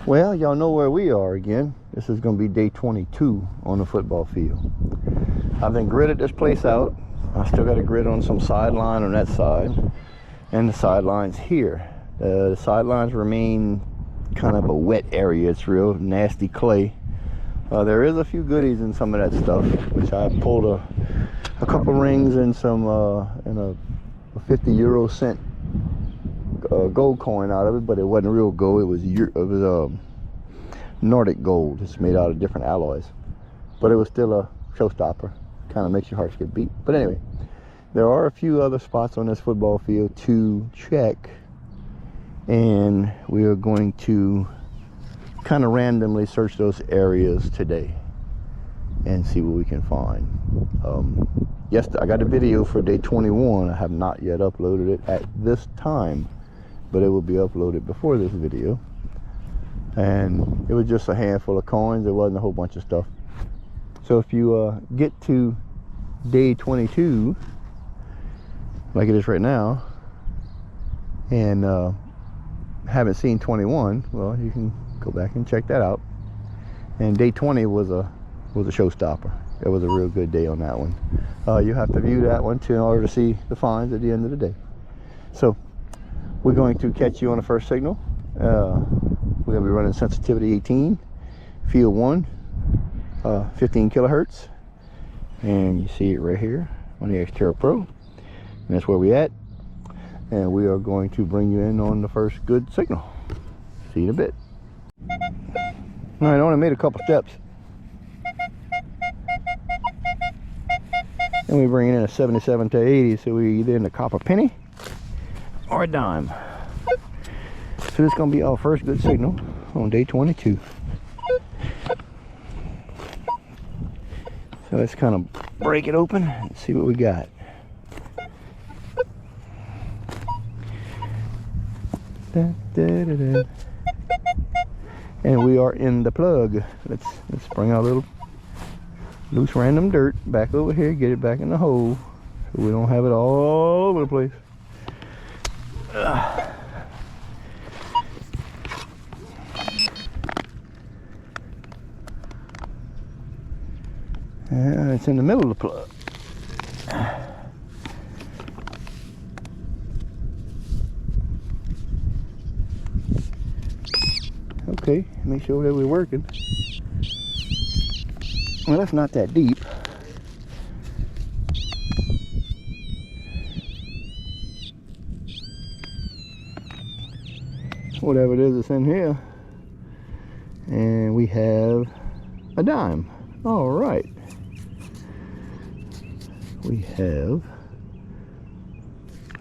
Well, y'all know where we are again. This is going to be day 22 on the football field. I've been gridded this place out. I still got a grid on some sideline on that side and the sidelines here. The sidelines remain kind of a wet area. It's real nasty clay. There is a few goodies in some of that stuff, which I pulled a couple rings and some and a 50 euro cent gold coin out of it, but it wasn't real gold. It was Nordic gold. It's made out of different alloys, but it was still a showstopper. Kind of makes your heart skip beat. But anyway, there are a few other spots on this football field to check, and we are going to kind of randomly search those areas today and see what we can find. Yes, I got a video for day 21. I have not yet uploaded it at this time, but it will be uploaded before this video. And it was just a handful of coins. It wasn't a whole bunch of stuff. So if you get to day 22 like it is right now and haven't seen 21, well, you can go back and check that out. And day 20 was a showstopper. It was a real good day on that one. You have to view that one in order to see the finds at the end of the day. So we're going to catch you on the first signal. We're going to be running sensitivity 18, field 1, 15 kilohertz, and you see it right here on the Xterra Pro, and that's where we at. And we are going to bring you in on the first good signal. See you in a bit. All right, I only made a couple steps, and we bring in a 77 to 80, so we're either in the copper penny or a dime. So this is going to be our first good signal on day 22. So let's kind of break it open and see what we got. Da, da, da, da. And we are in the plug. Let's bring our little loose random dirt back over here, get it back in the hole so we don't have it all over the place. And it's in the middle of the plug. Okay, make sure that we're working. Well, that's not that deep. Whatever it is that's in here. And we have a dime. All right. We have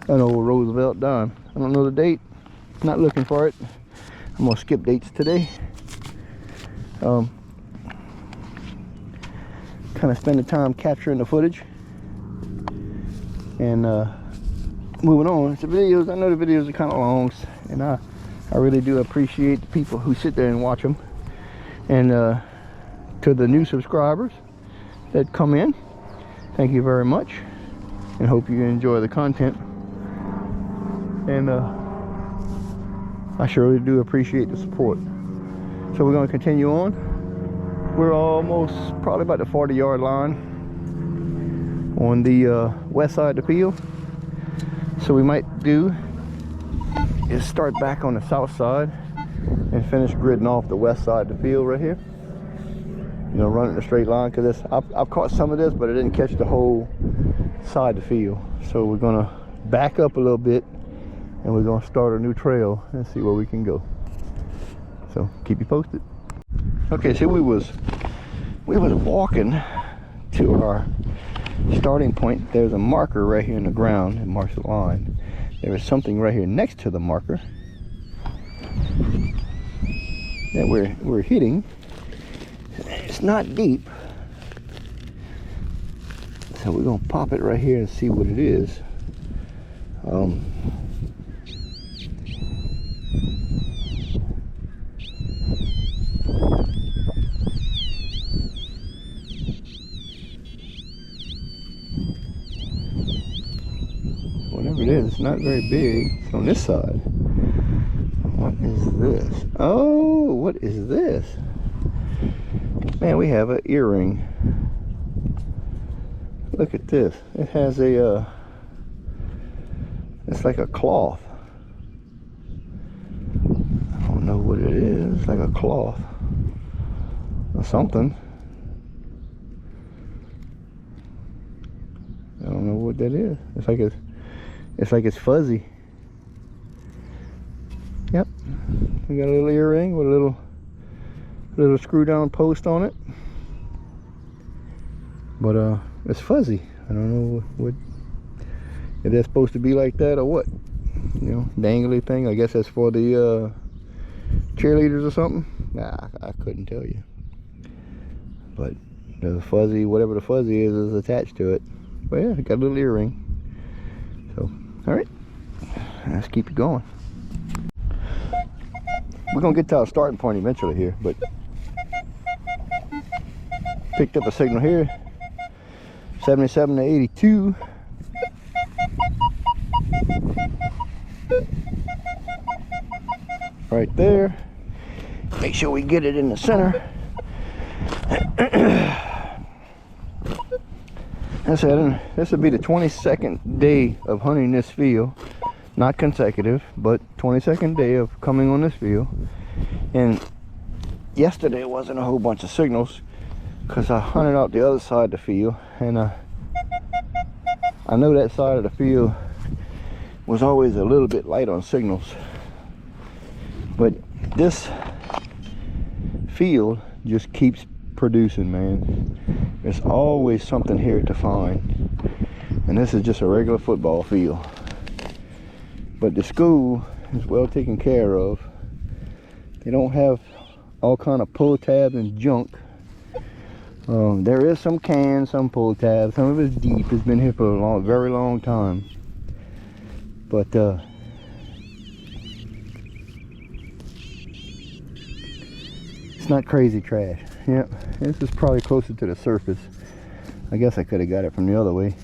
an old Roosevelt dime. I don't know the date. Not looking for it. I'm gonna skip dates today. Kind of spend the time capturing the footage and moving on. The videos, I know the videos are kind of long, and I really do appreciate the people who sit there and watch them. And to the new subscribers that come in, thank you very much, and hope you enjoy the content. And I surely do appreciate the support. So we're going to continue on. We're almost probably about the 40-yard line on the west side of the field. So we might do is start back on the south side and finish gridding off the west side of the field right here. You know, run it in a straight line, because I've caught some of this, but I didn't catch the whole side of the field. So we're gonna back up a little bit, and we're gonna start a new trail and see where we can go. So keep you posted. Okay, so we was walking to our starting point. There's a marker right here in the ground that marks the line. There is something right here next to the marker that we're hitting. It's not deep, so we're gonna pop it right here and see what it is. Whatever it is, it's not very big. It's on this side. is this? Oh, what is this? Man, we have an earring. Look at this. It has a, it's like a cloth. I don't know what it is. It's like a cloth or something. I don't know what that is. It's like it's fuzzy. Yep. We got a little earring with a little screw down post on it. But it's fuzzy. I don't know what if that's supposed to be like that or what. You know, dangly thing. I guess that's for the cheerleaders or something. Nah, I couldn't tell you. But the fuzzy, whatever the fuzzy is attached to it. But yeah, it got a little earring. So, all right, let's keep it going. We're gonna get to our starting point eventually here, but picked up a signal here, 77 to 82. Right there. Make sure we get it in the center. I said this will be the 22nd day of hunting this field. Not consecutive, but 22nd day of coming on this field. And yesterday wasn't a whole bunch of signals because I hunted out the other side of the field, and I know that side of the field was always a little bit light on signals. But this field just keeps producing, man. There's always something here to find. And this is just a regular football field. But the school is well taken care of. They don't have all kind of pull tabs and junk. There is some cans, some pull tabs. Some of it's deep. It's been here for a very long time. But it's not crazy trash. Yep, this is probably closer to the surface. I guess I could have got it from the other way.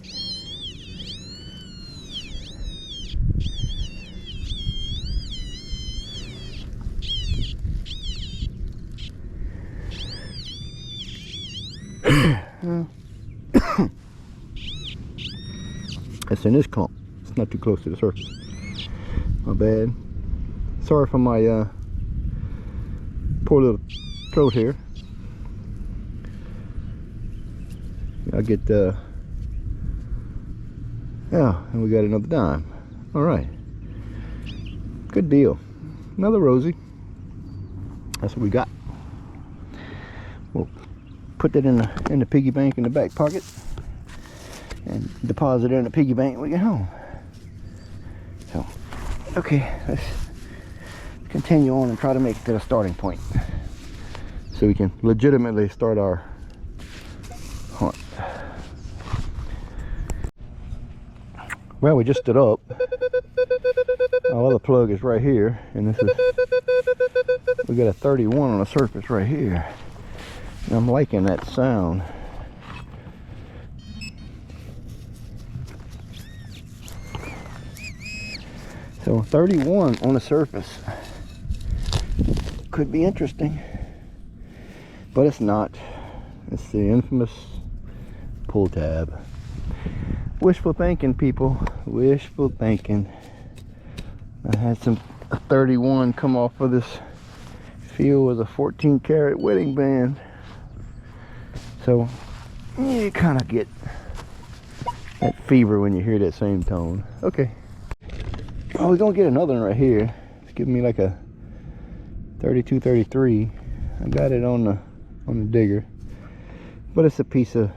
It's in this clump. It's not too close to the surface. My bad. Sorry for my poor little throat here. I get yeah, and we got another dime. All right, good deal. Another Rosie. That's what we got. We'll put that in the piggy bank in the back pocket and deposit it in the piggy bank when we get home. So, okay, let's continue on and try to make it to the starting point so we can legitimately start our hunt. Well, we just stood up. Our other plug is right here, and this is, we got a 31 on the surface right here. And I'm liking that sound. So 31 on the surface could be interesting, but it's not. It's the infamous pull tab. Wishful thinking, people. Wishful thinking. I had a 31 come off of this field with a 14 karat wedding band. So you kind of get that fever when you hear that same tone. Okay. Oh, we're gonna get another one right here. It's giving me like a 32, 33. I got it on the digger, but it's a piece of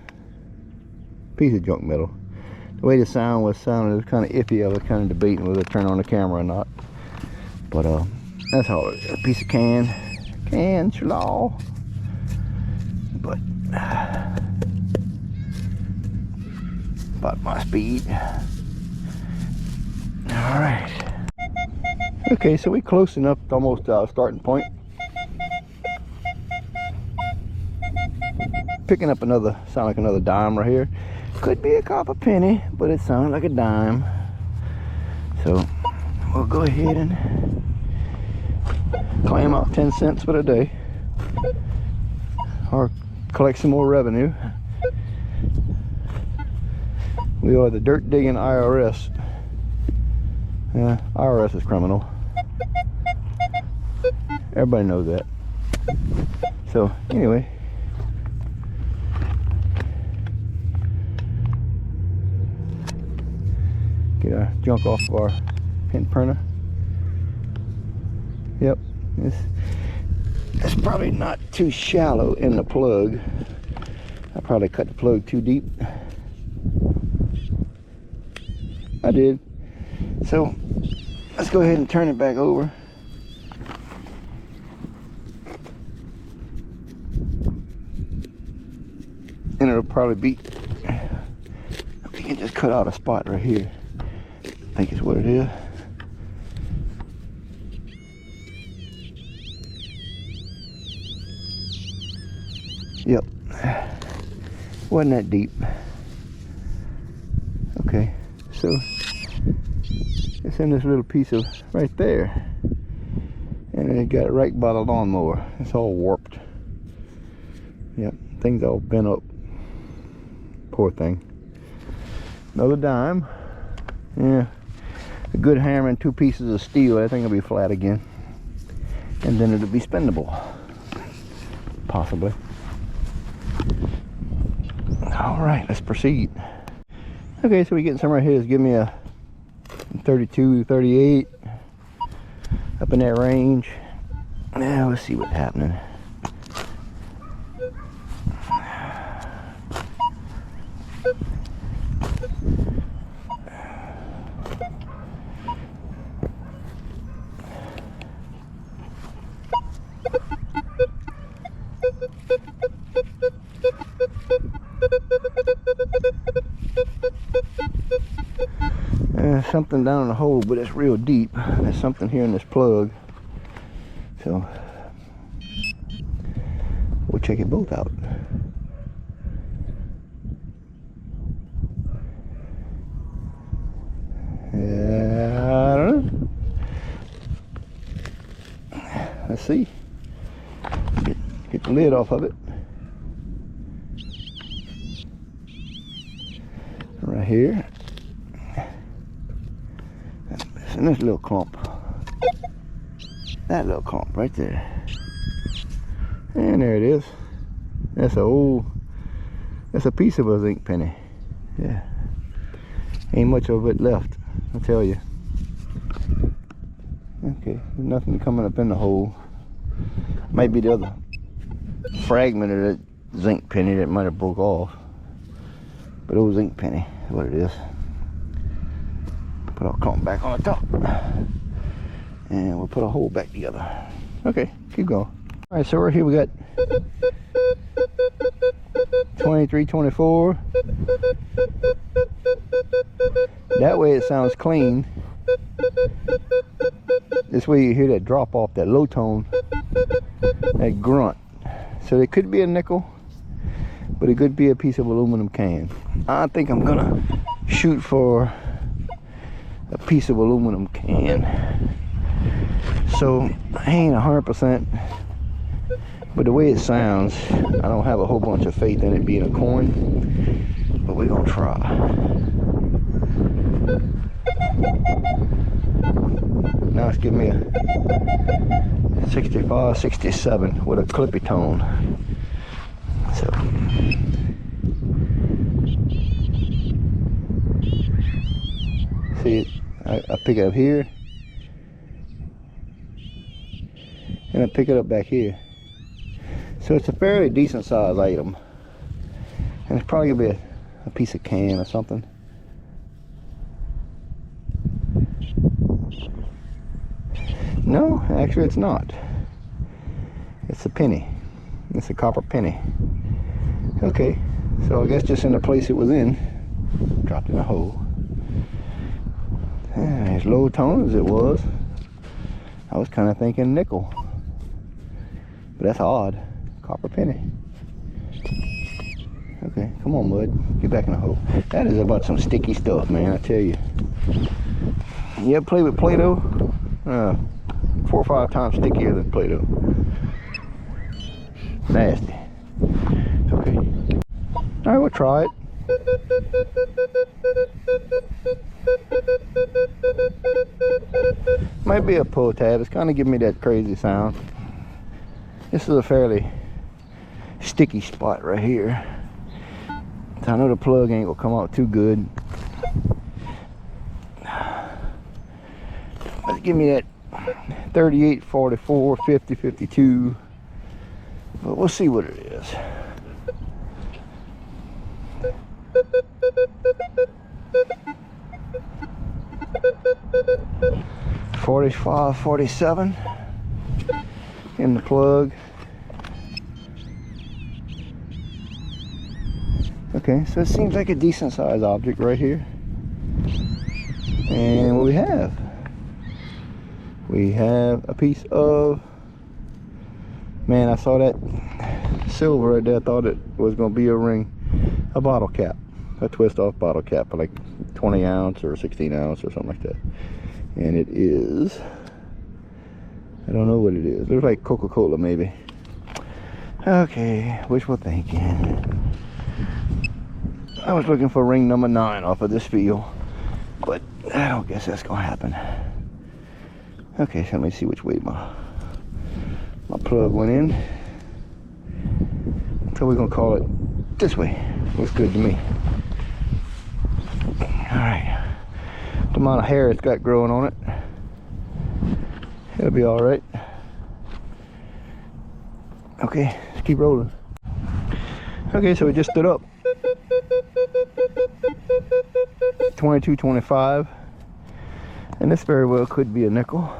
junk metal. The way the sound was sounding, it was kind of iffy. I was kind of debating whether to turn on the camera or not. But that's all it is. A piece of can slaw. But about my speed. All right. Okay, so we're close enough to almost our starting point. Picking up another, sound like another dime right here. Could be a copper penny, but it sounded like a dime. So we'll go ahead and claim out 10 cents for the day, or collect some more revenue. We are the dirt digging IRS. IRS is criminal. Everybody knows that. So anyway, get our junk off of our pin printer. Yep, it's probably not too shallow in the plug. I probably cut the plug too deep. I did. So let's go ahead and turn it back over. And it'll probably be, we can just cut out a spot right here. I think is what it is. Yep. Wasn't that deep. Okay, so it's in this little piece of right there. And it got right by the lawnmower. It's all warped. Yep, things all bent up. Poor thing. Another dime. Yeah, a good hammer and 2 pieces of steel. I think it'll be flat again, and then it'll be spendable, possibly. All right, let's proceed. Okay, so we're getting some right here. Give me a 32, 38, up in that range. Now let's see what's happening. There's something down in the hole, but it's real deep. There's something here in this plug. So we'll check it both out. I don't know. Let's see. Get the lid off of it. Right here. And this little clump. That little clump right there. And there it is. That's a piece of a zinc penny. Yeah. Ain't much of it left, I'll tell you. Okay, nothing coming up in the hole. Might be the other fragment of that zinc penny that might have broke off. But old zinc penny is what it is. Put our clump back on the top. And we'll put a hole back together. Okay, keep going. Alright, so right here we got 23, 24. That way it sounds clean. This way you hear that drop off, that low tone, that grunt. So it could be a nickel, but it could be a piece of aluminum can. I think I'm gonna shoot for a piece of aluminum can. So I ain't 100%, but the way it sounds, I don't have a whole bunch of faith in it being a coin, but we're gonna try. Now it's giving me a 65, 67 with a clippy tone. So see it, I pick it up here, and I pick it up back here. So it's a fairly decent size item, and it's probably gonna be a piece of can or something. No, actually it's not. It's a penny. It's a copper penny. Okay, so I guess just in the place it was in, dropped in a hole. As low tone as it was, I was kind of thinking nickel, but that's odd. Copper penny. Okay, come on, bud, get back in the hole. That is about some sticky stuff, man, I tell you. You ever play with Play-Doh? 4 or 5 times stickier than Play-Doh. Nasty. Okay. All right, we'll try it. Might be a pull tab. It's kind of giving me that crazy sound. This is a fairly sticky spot right here. So I know the plug ain't gonna come out too good. Let's give me that 38, 44, 50, 52. But we'll see what it is. 45, 47 in the plug. Okay, so it seems like a decent size object right here. And what we have a piece of, man, I saw that silver right there. I thought it was going to be a ring, a bottle cap, a twist off bottle cap, like 20 ounce or 16 ounce or something like that. And it is, I don't know what it is. Looks like Coca-Cola maybe. Okay, wishful thinking. I was looking for ring number 9 off of this field, but I don't guess that's gonna happen. Okay, so let me see which way my plug went in. So we're gonna call it this way. Looks good to me. All right. The amount of hair it's got growing on it, it'll be all right. Okay, let's keep rolling. Okay, so it just stood up. 22.25, and this very well could be a nickel,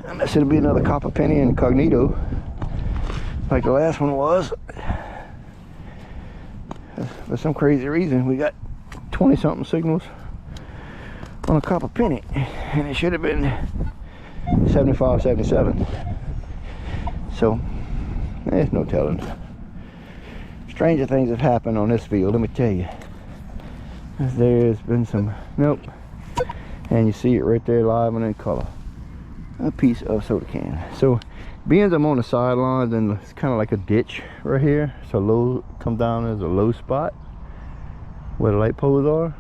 unless it'll be another copper penny incognito like the last one was. For some crazy reason we got 20 something signals on a copper penny, and it should have been 75, 77. So there's no telling. Stranger things have happened on this field, let me tell you. There's been some, nope, and you see it right there live and in color, a piece of soda can. So being I'm on the sidelines, and it's kind of like a ditch right here, so low, come down as a low spot where the light poles are.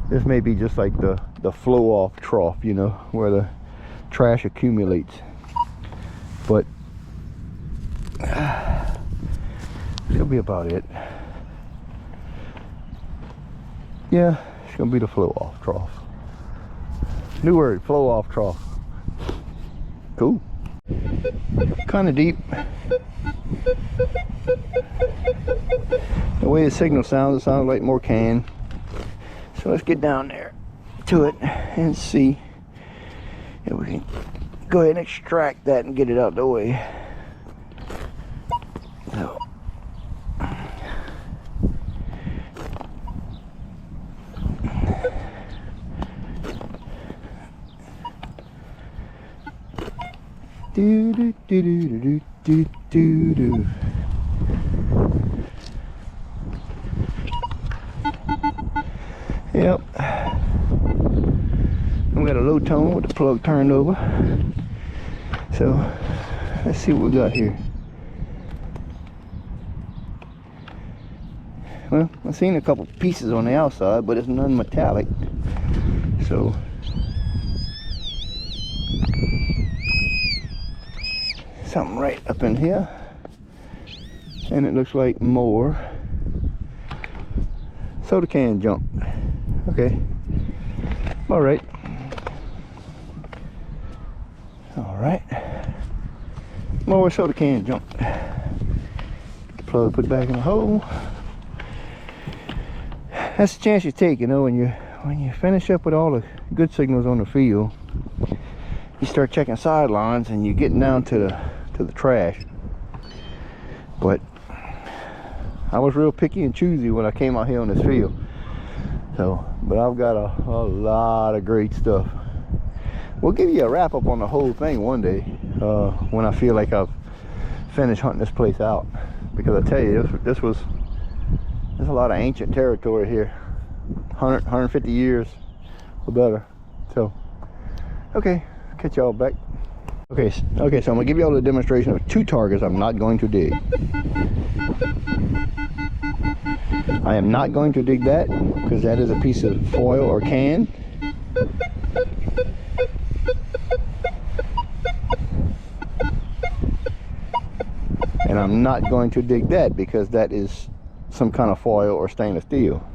This may be just like the flow off trough, you know, where the trash accumulates. But this will be about it. Yeah, it's gonna be the flow off trough. New word, flow off trough. Cool. Kind of deep. The way the signal sounds, it sounds like more can. So let's get down there to it and see if we can go ahead and extract that and get it out the way. So. Do do do do do do do. Yep. We got a low tone with the plug turned over. So let's see what we got here. Well, I've seen a couple pieces on the outside, but it's none metallic. So something right up in here, and it looks like more soda can junk. Okay, all right, more soda can junk. Get the plug put back in the hole. That's the chance you take, you know, when you finish up with all the good signals on the field. You start checking sidelines, and you're getting down to the trash. But I was real picky and choosy when I came out here on this field. So, but I've got a lot of great stuff. We'll give you a wrap up on the whole thing one day when I feel like I've finished hunting this place out. Because I tell you, there's a lot of ancient territory here, 150 years or better. So, okay, catch y'all back. Okay, so I'm gonna give you all a demonstration of two targets I'm not going to dig. I am not going to dig that because that is a piece of foil or can. And I'm not going to dig that because that is some kind of foil or stainless steel.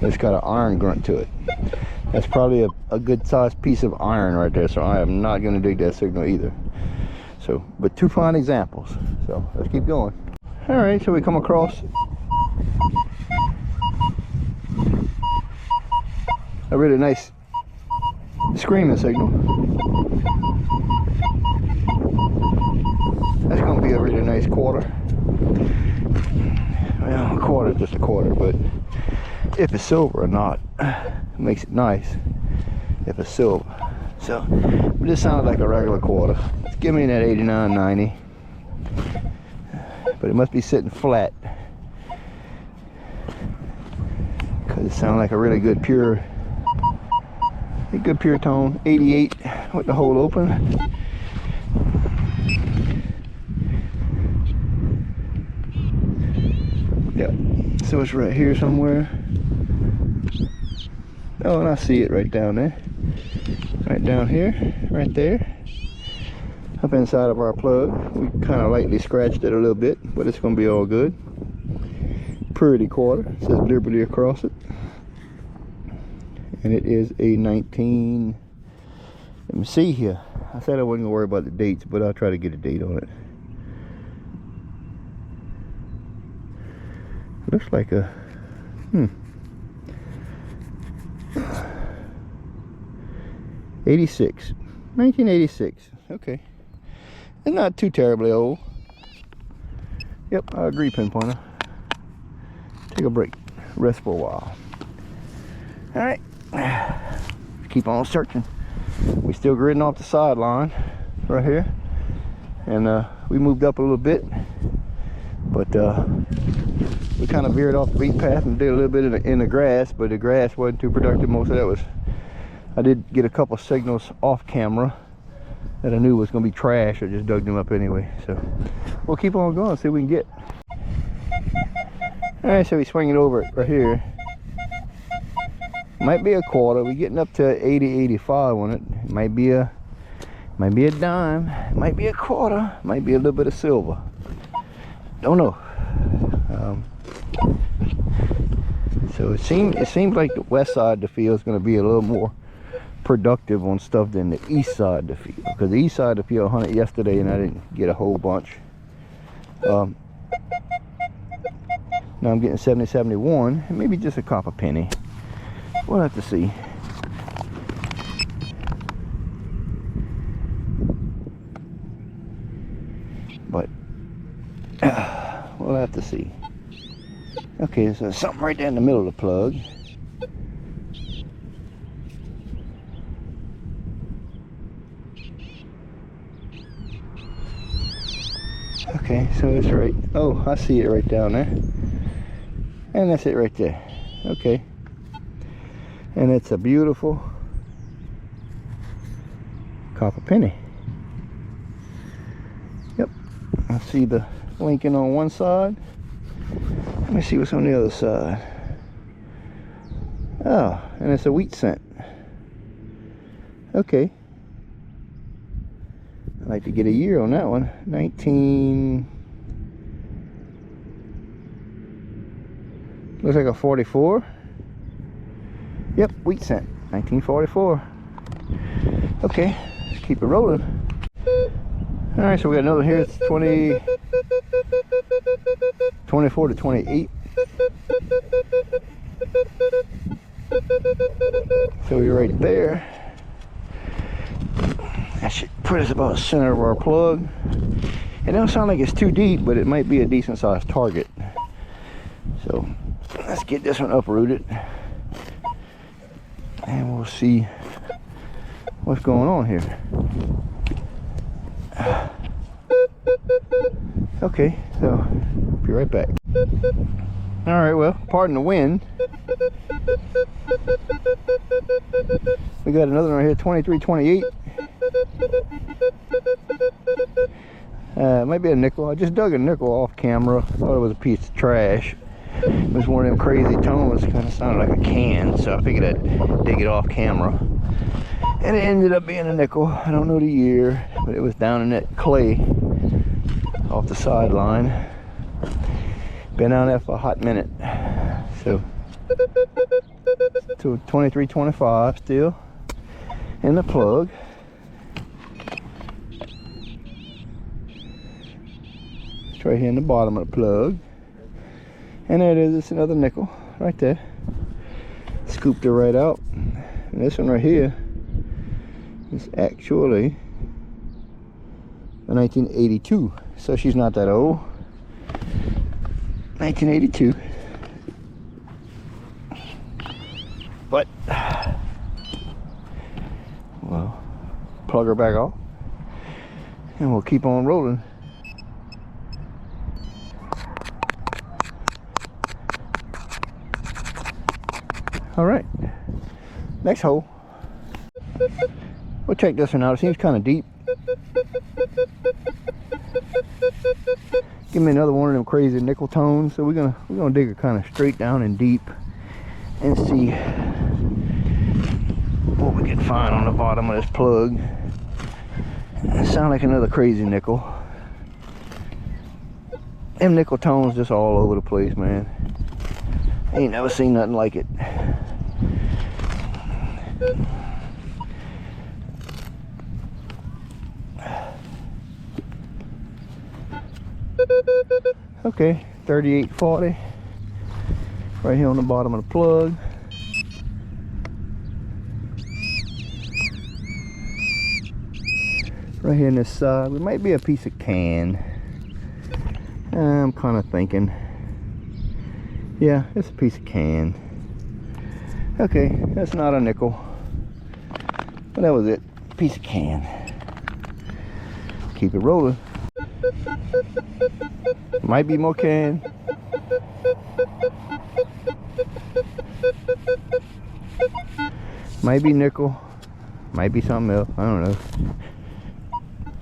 It's got an iron grunt to it. That's probably a good sized piece of iron right there, so I am not going to dig that signal either. So, but two fine examples. So let's keep going. All right, so we come across a really nice screaming signal. That's going to be a really nice quarter. Well, a quarter is just a quarter, but if it's silver or not, it makes it nice if it's silver. So this sounds like a regular quarter. It's giving me that 89.90, but it must be sitting flat because it sounds like a really good pure tone. 88 with the hole open. Yep, so it's right here somewhere. Oh, and I see it right down there. Right down here, right there. Up inside of our plug. We kind of lightly scratched it a little bit, but it's going to be all good. Pretty quarter. It says Liberty across it. And it is a 19... Let me see here. I said I wasn't going to worry about the dates, but I'll try to get a date on it. Looks like a... 86. 1986. Okay. It's not too terribly old. Yep, I agree, Pinpointer. Take a break. Rest for a while. Alright. Keep on searching. We still gridding off the sideline right here. And we moved up a little bit. But we kind of veered off the beat path and did a little bit in the grass, but the grass wasn't too productive. Most of that was, I did get a couple signals off camera that I knew was going to be trash. I just dug them up anyway. So we'll keep on going, see what we can get. All right, so we swing it over it right here. Might be a quarter. We're getting up to 80, 85 on it. It might be a dime. It might be a quarter. It might be a little bit of silver. Don't know. So it seems like the west side of the field is going to be a little more productive on stuff than the east side of the field, because the east side of the field hunted yesterday and I didn't get a whole bunch. Now I'm getting 70, 71, and maybe just a copper penny. We'll have to see. But we'll have to see. Okay, so there's something right there in the middle of the plug. Okay, so it's right. Oh, I see it right down there. And that's it right there. Okay. And it's a beautiful copper penny. Yep. I see the Lincoln on one side. Let me see what's on the other side. Oh, and it's a wheat cent. Okay. I'd like to get a year on that one. 19... Looks like a 44. Yep, wheat cent. 1944. Okay, let's keep it rolling. Alright, so we got another here. It's 24 to 28. So we're right there. That should put us about the center of our plug. It don't sound like it's too deep, but it might be a decent sized target. So let's get this one uprooted and we'll see what's going on here. Okay, so be right back. All right, well, pardon the wind. We got another one right here, 2328. Might be a nickel. I just dug a nickel off camera. Thought it was a piece of trash. It was one of them crazy tones. Kind of sounded like a can, so I figured I'd dig it off camera. And it ended up being a nickel. I don't know the year, but it was down in that clay off the sideline. Been down there for a hot minute. So, to 2325 still in the plug. It's right here in the bottom of the plug. And there it is, it's another nickel right there. Scooped it right out. And this one right here is actually a 1982. So she's not that old. 1982. But, well, plug her back off. And we'll keep on rolling. All right, next hole. We'll check this one out. It seems kind of deep. Give me another one of them crazy nickel tones. So we're gonna dig it kind of straight down and deep and see what we can find on the bottom of this plug. It sounds like another crazy nickel. Them nickel tones just all over the place, man. Ain't never seen nothing like it. Okay, 3840 right here on the bottom of the plug. Right here in this side, it might be a piece of can. I'm kind of thinking, yeah, it's a piece of can. Okay, that's not a nickel, but that was it, piece of can. Keep it rolling. Might be more can. Might be nickel. Might be something else. I don't know.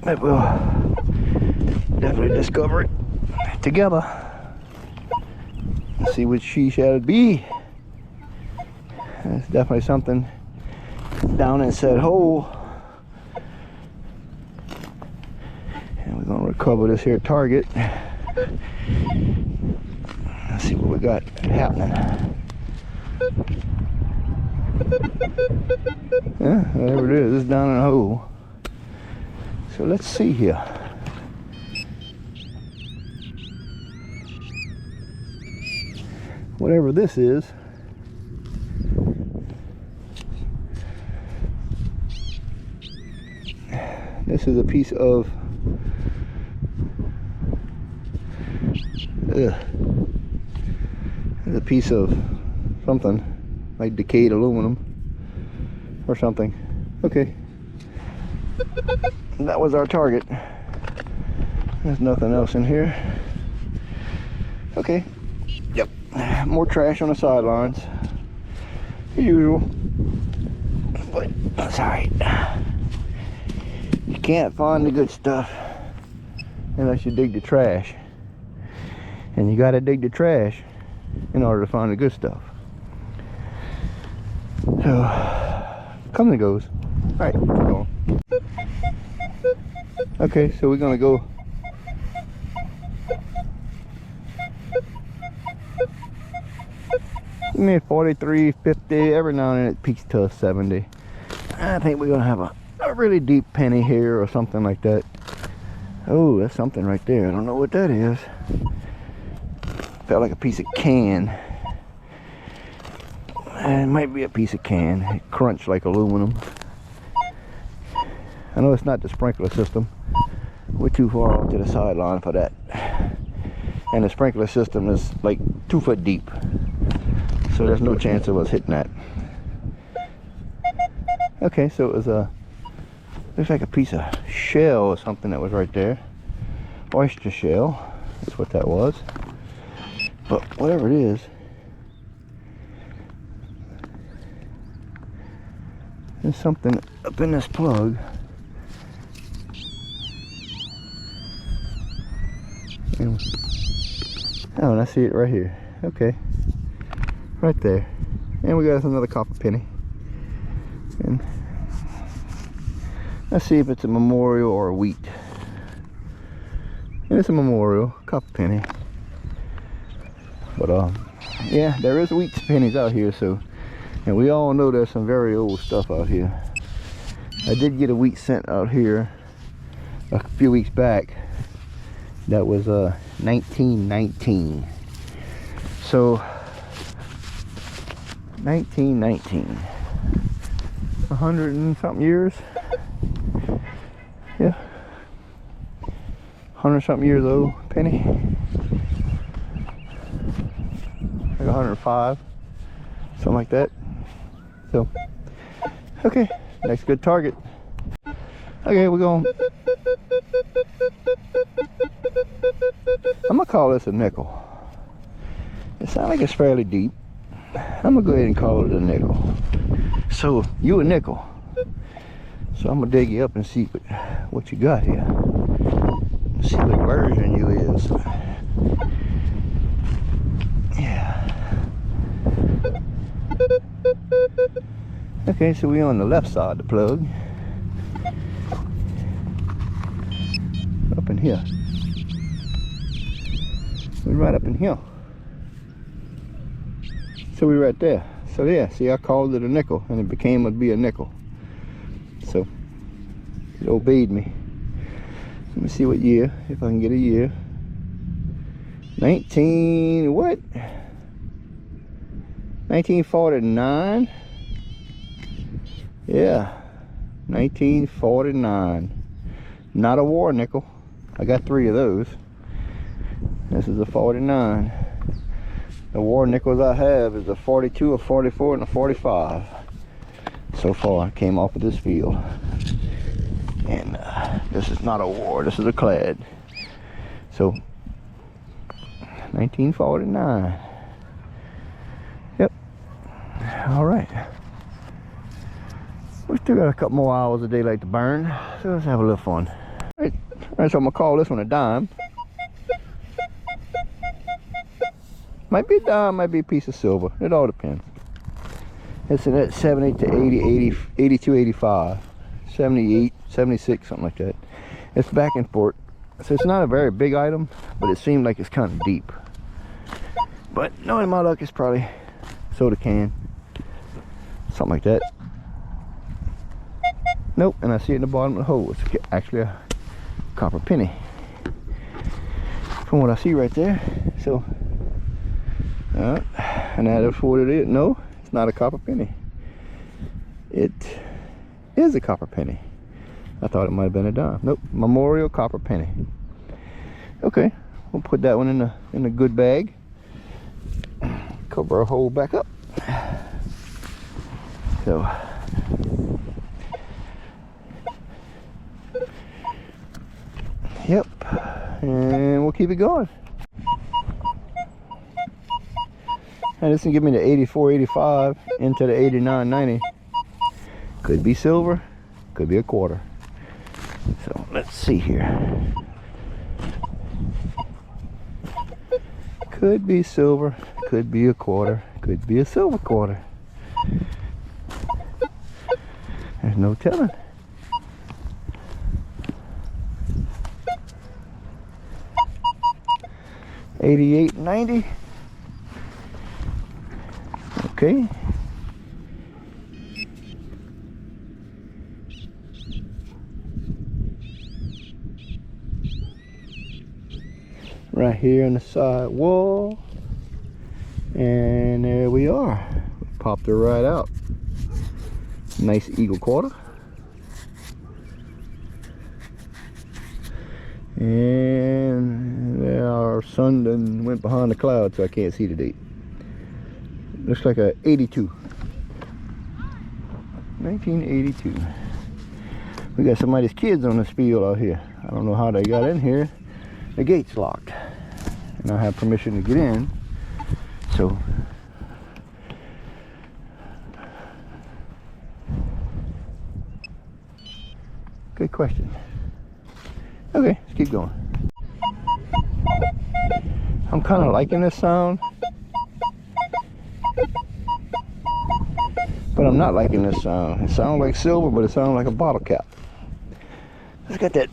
But we'll definitely discover it together. Let's see what she shall be. There's definitely something down in said hole. And we're gonna recover this here target. Let's see what we got happening. Yeah, whatever it is, it's down in a hole. So let's see here. Whatever this is, this is a piece of it's a piece of something like decayed aluminum or something. Okay, that was our target. There's nothing else in here. Okay, yep, more trash on the sidelines, as usual, but that's all right. You can't find the good stuff unless you dig the trash, and you got to dig the trash in order to find the good stuff. So comes and goes. All right, keep going. Okay, so we're gonna go maybe 43, 50. Every now and then it peaks to a 70. I think we're gonna have a really deep penny here or something like that. Oh, that's something right there. I don't know what that is. Felt like a piece of can. It might be a piece of can. It crunched like aluminum. I know it's not the sprinkler system. We're too far off to the sideline for that. And the sprinkler system is like 2 foot deep. So there's no chance of us hitting that. Okay, so it was looks like a piece of shell or something that was right there. Oyster shell, that's what that was. But whatever it is, there's something up in this plug. And, oh, and I see it right here. Okay. Right there. And we got us another copper penny. And let's see if it's a memorial or a wheat. And it's a memorial, copper penny. But yeah, there is wheat pennies out here, so, and we all know there's some very old stuff out here. I did get a wheat cent out here a few weeks back. That was 1919. So 1919, 100 and something years. Yeah, 100 something years old penny, like 105, something like that. So okay, next good target. Okay, we're going. I'm gonna call this a nickel. It sounds like it's fairly deep. I'm gonna go ahead and call it a nickel. So you a nickel. So I'm gonna dig you up and see what you got here. See what version you is. Yeah. Okay, so we on the left side of the plug. Up in here. We're right up in here. So we're right there. So yeah, see, I called it a nickel and it became to be a nickel. So it obeyed me. Let me see what year, if I can get a year. 1949. Yeah, 1949. Not a war nickel. I got 3 of those. This is a 49. The war nickels I have is a 42, a 44, and a 45. So far, I came off of this field. And this is not a war, this is a clad. So, 1949. Yep. All right. We still got a couple more hours of daylight to burn, so let's have a little fun. All right, so I'm gonna call this one a dime. Might be a dime, might be a piece of silver. It all depends. It's at 70 to 80, 80, 82, 85, 78, 76, something like that. It's back and forth. So it's not a very big item, but it seemed like it's kind of deep. But knowing my luck, it's probably soda can, something like that. Nope, and I see it in the bottom of the hole. It's actually a copper penny. From what I see right there. So, and that's what it is. No, it's not a copper penny. It is a copper penny. I thought it might have been a dime. Nope, memorial copper penny. Okay, we'll put that one in the good bag. Cover our hole back up. So, yep, and we'll keep it going. And this can give me the 84, 85 into the 89, 90. Could be silver, could be a quarter. So let's see here. Could be silver, could be a quarter, could be a silver quarter. There's no telling. $88, $90. Okay. Right here on the side wall. And there we are. We popped her right out. Nice eagle quarter. And our sun done went behind the clouds, so I can't see the date. Looks like a 82. 1982. We got somebody's kids on this field out here. I don't know how they got in here. The gate's locked. And I have permission to get in. So good question. Okay, let's keep going. I'm kind of liking this sound, but I'm not liking this sound. It sounds like silver, but it sounds like a bottle cap. It's got that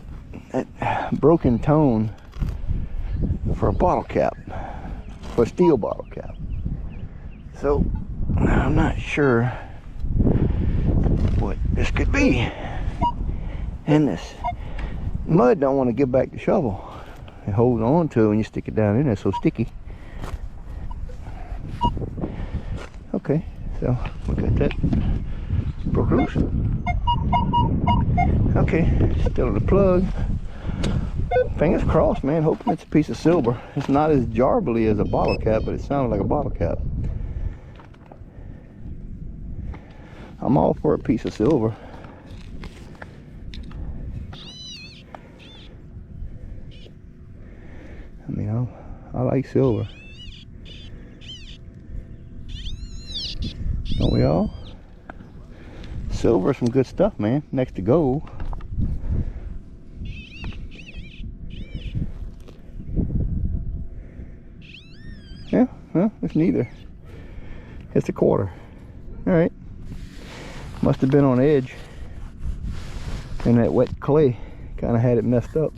broken tone for a bottle cap, for a steel bottle cap. So I'm not sure what this could be. And this mud don't want to give back the shovel. It holds on to it when you stick it down in there, so sticky. Okay, so we got that broke loose. Okay, still in the plug. Fingers crossed, man, hoping it's a piece of silver. It's not as jarbly as a bottle cap, but it sounds like a bottle cap. I'm all for a piece of silver. I mean, I like silver. Don't we all? Silver is some good stuff, man, next to gold. Yeah, well, it's neither. It's a quarter. All right. Must have been on edge. And that wet clay kind of had it messed up.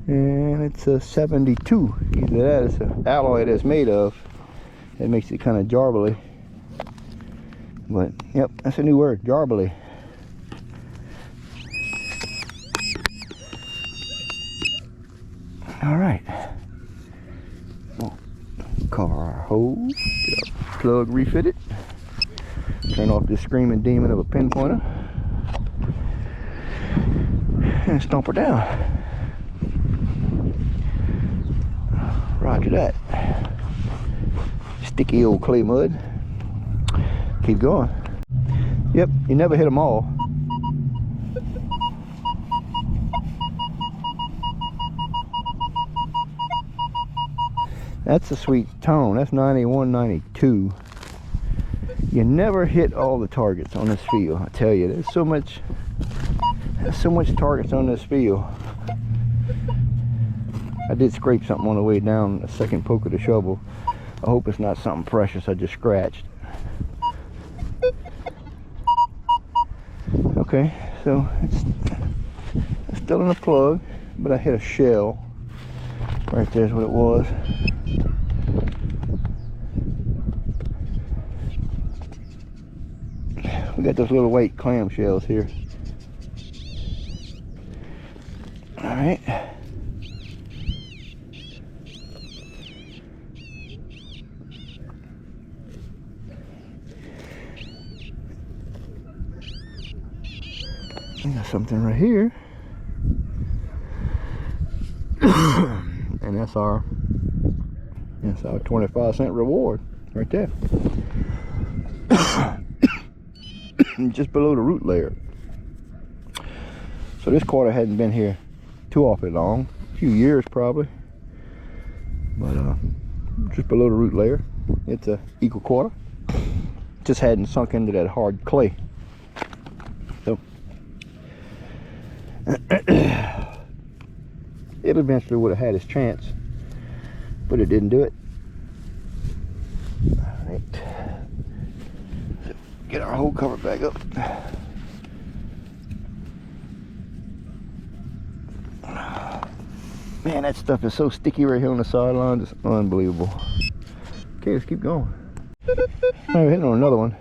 And it's a 72. Either that is an alloy that's made of. It makes it kind of jarbly. But, yep, that's a new word, jarbly. All right. We'll cover our hose, get our plug refitted, turn off this screaming demon of a pinpointer, and stomp her down. Roger that. Sticky old clay mud. Keep going. Yep, you never hit them all. That's a sweet tone. That's 91, 92. You never hit all the targets on this field. I tell you, there's so much targets on this field. I did scrape something on the way down, a second poke of the shovel. I hope it's not something precious I just scratched. Okay, so it's still in the plug, but I hit a shell. Right there's what it was. We got those little white clam shells here. All right. We got something right here. And that's our 25-cent reward right there. Just below the root layer. So this quarter hadn't been here too awfully long, a few years probably, but just below the root layer. It's a equal quarter. Just hadn't sunk into that hard clay. So it eventually would have had its chance, but it didn't do it. All right, so get our hole cover back up. Man, that stuff is so sticky right here on the sideline, it's unbelievable. Okay, let's keep going. All right, we're hitting on another one.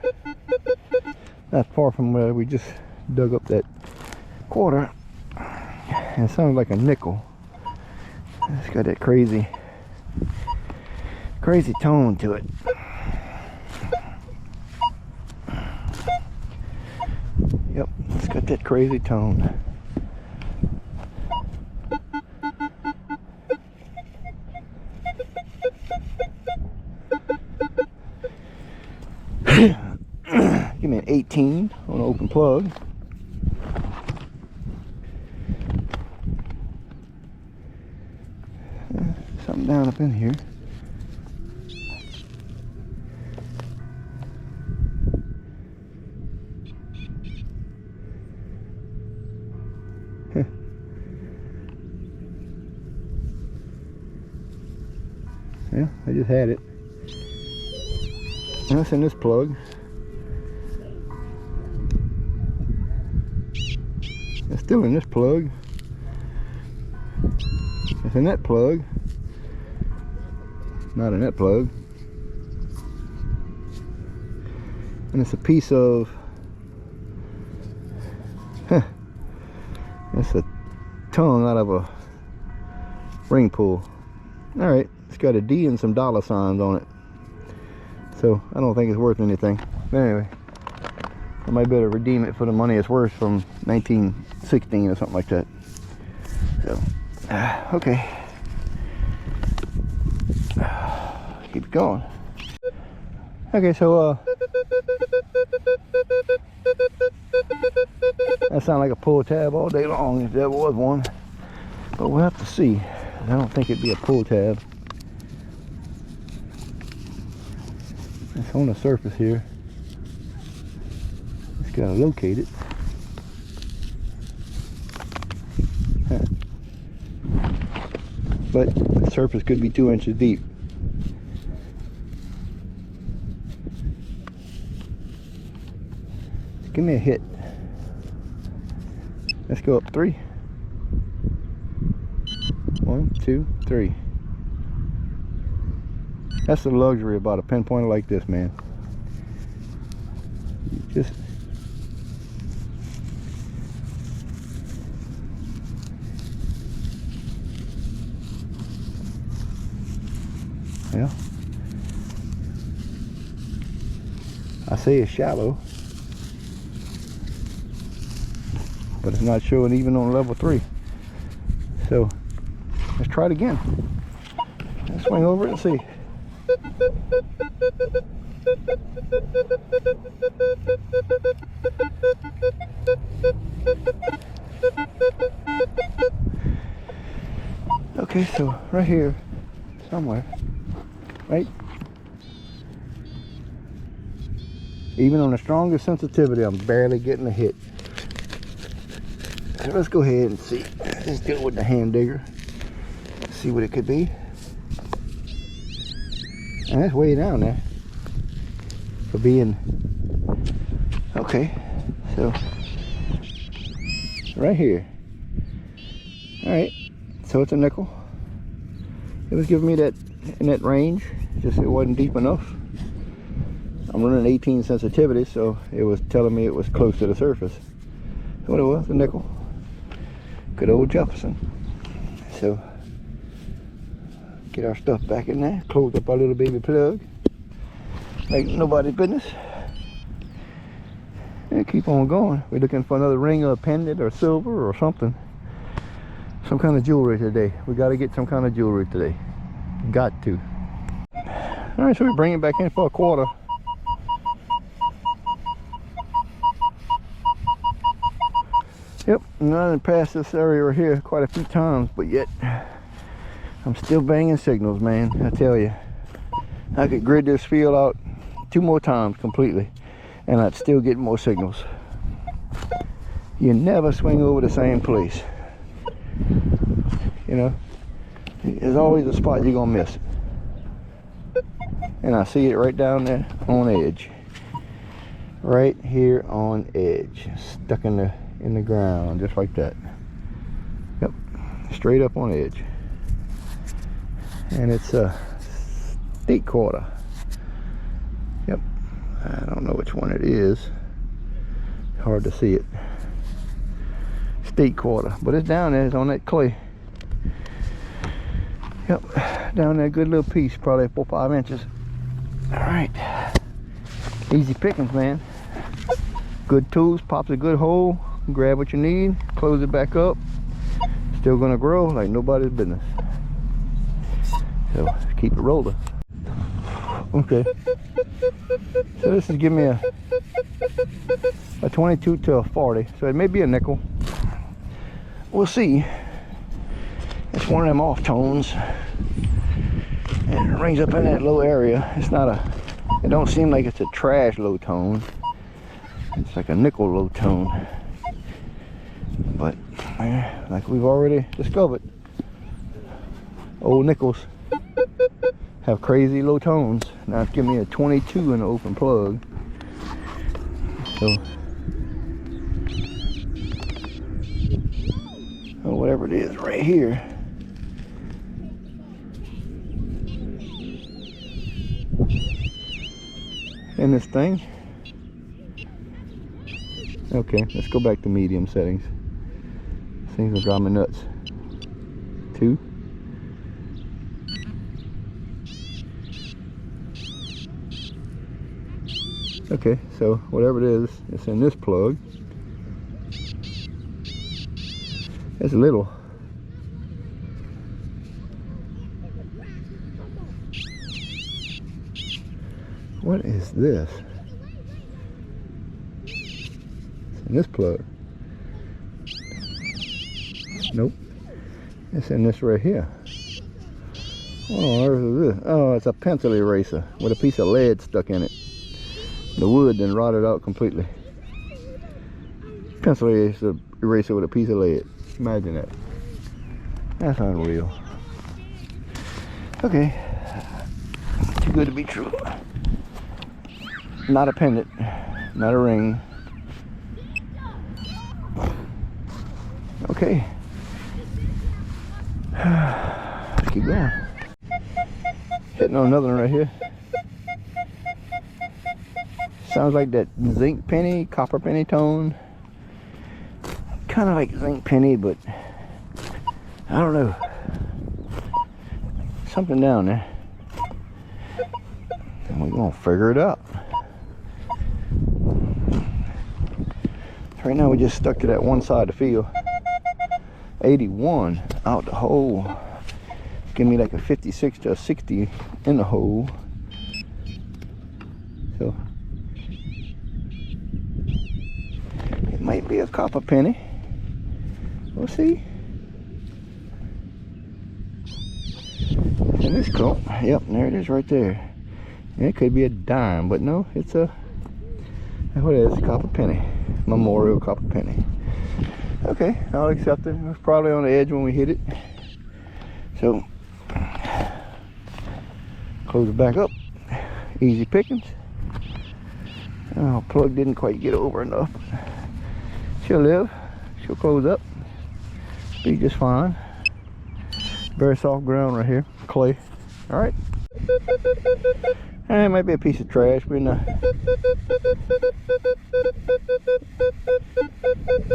Not far from where we just dug up that quarter. And it sounds like a nickel. It's got that crazy tone to it. Yep, it's got that crazy tone. Give me an 18 on an open plug. Something down up in here. Yeah, I just had it. And that's in this plug. It's still in this plug. It's in that plug. Not in that plug. And it's a piece of, it's a tongue out of a ring pull. Alright, it's got a D and some dollar signs on it. So I don't think it's worth anything. But anyway, I might better redeem it for the money it's worth from 1916 or something like that. So, okay. Keep going. Okay, so that sounds like a pull tab all day long if there was one. But we'll have to see. I don't think it'd be a pull tab. It's on the surface here. Just gotta locate it. But the surface could be 2 inches deep. Give me a hit. Let's go up 3. 1, 2, 3. That's the luxury about a pinpointer like this, man. You just yeah. I say it's shallow, but it's not showing even on level 3. So let's try it again. Let's swing over it and see. Okay, so right here somewhere, right? Even on the strongest sensitivity, I'm barely getting a hit. So let's go ahead and see. Let's do it with the hand digger. See what it could be. And that's way down there for being okay. So right here. All right. So it's a nickel. It was giving me that in that range. Just it wasn't deep enough. I'm running 18 sensitivity, so it was telling me it was close to the surface. That's what it was, a nickel. Good old Jefferson. So get our stuff back in there, close up our little baby plug like nobody's business, and keep on going. We're looking for another ring or a pendant or silver or something, some kind of jewelry today. We got to get some kind of jewelry today, got to. All right, so we bring it back in for a quarter. Yep, and I done passed this area right here quite a few times, but yet I'm still banging signals, man. I tell you, I could grid this field out 2 more times completely and I'd still get more signals. You never swing over the same place, you know. There's always a spot you're gonna miss, and I see it right down there on edge, right here on edge, stuck in the ground just like that. Yep, straight up on edge. And it's a state quarter. Yep, I don't know which one it is, hard to see it. State quarter, but it's down there, it's on that clay. Yep, down there, good little piece, probably 4 or 5 inches. All right, easy pickings, man. Good tools, pops a good hole, grab what you need, close it back up. Still gonna grow like nobody's business. So let's keep it rolling. Okay, so this is giving me a 22 to a 40, so it may be a nickel. We'll see. It's one of them off tones, and it rings up in that low area. It's not a, it don't seem like it's a trash low tone. It's like a nickel low tone, but like we've already discovered, old nickels have crazy low tones. Now it's giving me a 22 in the open plug. So, oh, whatever it is right here. In this thing. Okay, let's go back to medium settings. These things will drive me nuts. 2. Okay, so whatever it is, it's in this plug. It's little. What is this? It's in this plug. Nope. It's in this right here. Oh, what is this? Oh, it's a pencil eraser with a piece of lead stuck in it. The wood then rotted out completely. Pencil eraser with a piece of lead. Imagine that. That's unreal. Okay. Too good to be true. Not a pendant. Not a ring. Okay. Let's keep going. Hitting on another one right here. Sounds like that zinc penny, copper penny tone. Kind of like zinc penny, but I don't know. Something down there. And we're gonna figure it out. Right now we just stuck to that one side of the field. 81 out the hole. Give me like a 56 to a 60 in the hole. So it might be a copper penny. We'll see. And this clump, yep, there it is right there. And it could be a dime, but no, it's a, what is it? Copper penny. Memorial copper penny. Okay, I'll accept it. It was probably on the edge when we hit it. So, close it back up. Easy pickings. Oh, plug didn't quite get over enough. She'll live. She'll close up. Be just fine. Very soft ground right here. Clay. Alright. It might be a piece of trash, but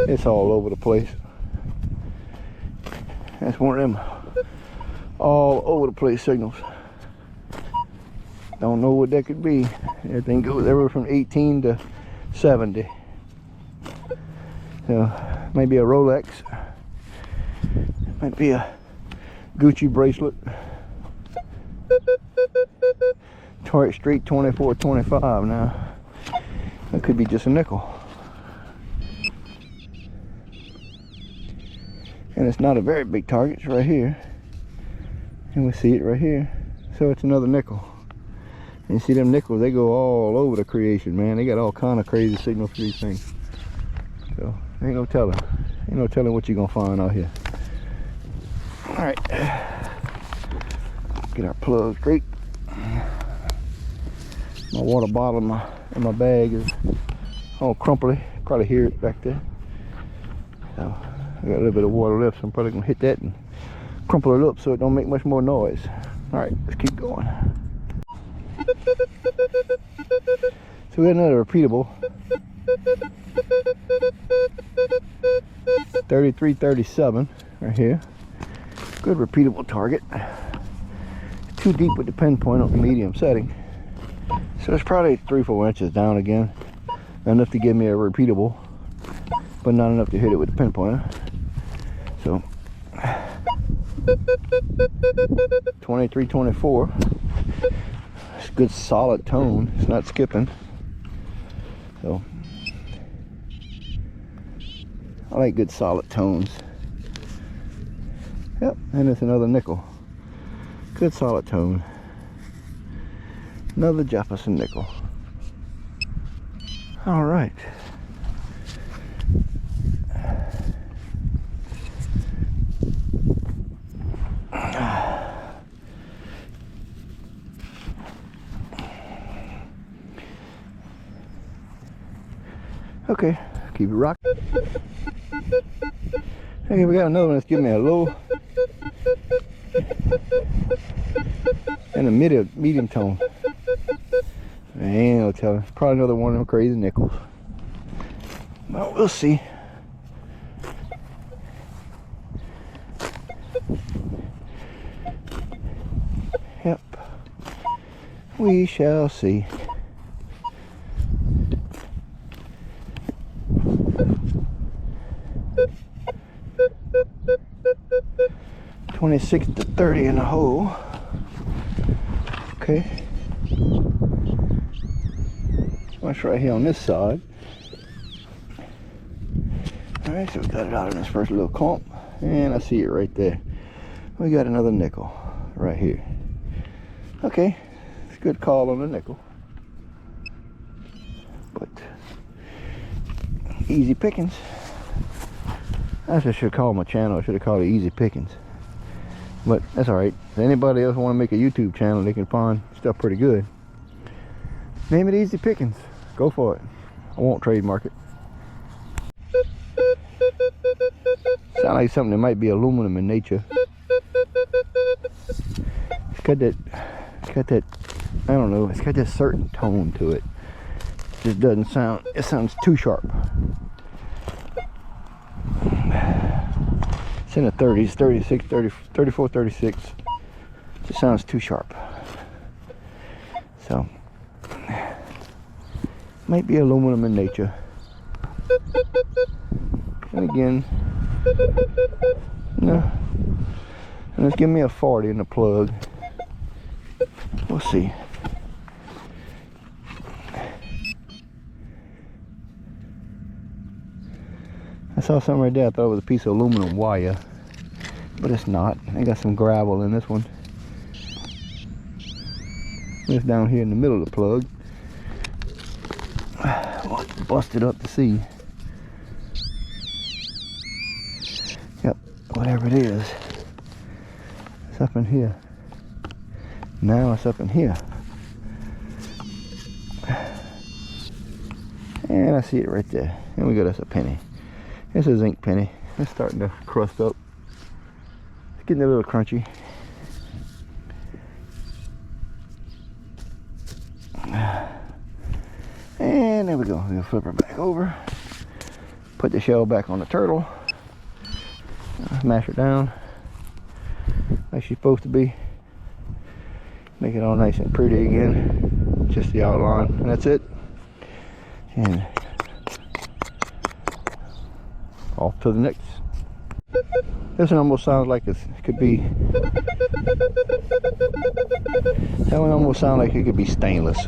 it's all over the place. That's one of them all over the place signals. Don't know what that could be. Everything goes everywhere from 18 to 70. So maybe a Rolex. Might be a Gucci bracelet. Torrey Street 2425 now. That could be just a nickel. And it's not a very big target, it's right here. And we see it right here. So it's another nickel. And you see them nickels, they go all over the creation, man. They got all kind of crazy signals for these things. So ain't no telling. Ain't no telling what you're gonna find out here. Alright. Get our plug straight. My water bottle in my bag is all crumply. Probably hear it back there. So I got a little bit of water left, so I'm probably gonna hit that and crumple it up so it don't make much more noise. Alright, let's keep going. So we got another repeatable. 3337 right here. Good repeatable target. Too deep with the pinpoint on the medium setting. So it's probably 3-4 inches down again. Enough to give me a repeatable, but not enough to hit it with the pinpointer. So 2324. It's good solid tone. It's not skipping. So I like good solid tones. Yep, and it's another nickel. Good solid tone. Another Jefferson nickel. All right. Okay, keep it rocking. Okay, we got another one that's giving me a low and a medium tone. I ain't no telling. Probably another one of them crazy nickels. Well, we'll see. Yep. We shall see. $26 to $30 in the hole. Okay. Much right here on this side. Alright, so we got it out in this first little clump. And I see it right there. We got another nickel right here. Okay. It's a good call on the nickel. But easy pickings. That's what I should call my channel. I should have called it Easy Pickings. But that's alright. If anybody else want to make a YouTube channel, they can find stuff pretty good. Name it Easy Pickings. Go for it. I won't trademark it. Sound like something that might be aluminum in nature. It's got that, I don't know, it's got this certain tone to it. It just doesn't sound, it sounds too sharp. It's in the 30s, 36, 30, 34, 36. It just sounds too sharp. So, might be aluminum in nature. And again, no. And let's give me a 40 in the plug. We'll see. I saw something right there. I thought it was a piece of aluminum wire, but it's not. I got some gravel in this one. It's down here in the middle of the plug. I'll bust it up to see. Yep, whatever it is, it's up in here. Now it's up in here. And I see it right there. And we got us a penny. This is zinc penny. It's starting to crust up. It's getting a little crunchy. And there we go. We'll flip her back over. Put the shell back on the turtle. Mash her down like she's supposed to be. Make it all nice and pretty again. Just the outline. And that's it. And off to the next. This one almost sounds like it could be. That one almost sounds like it could be stainless.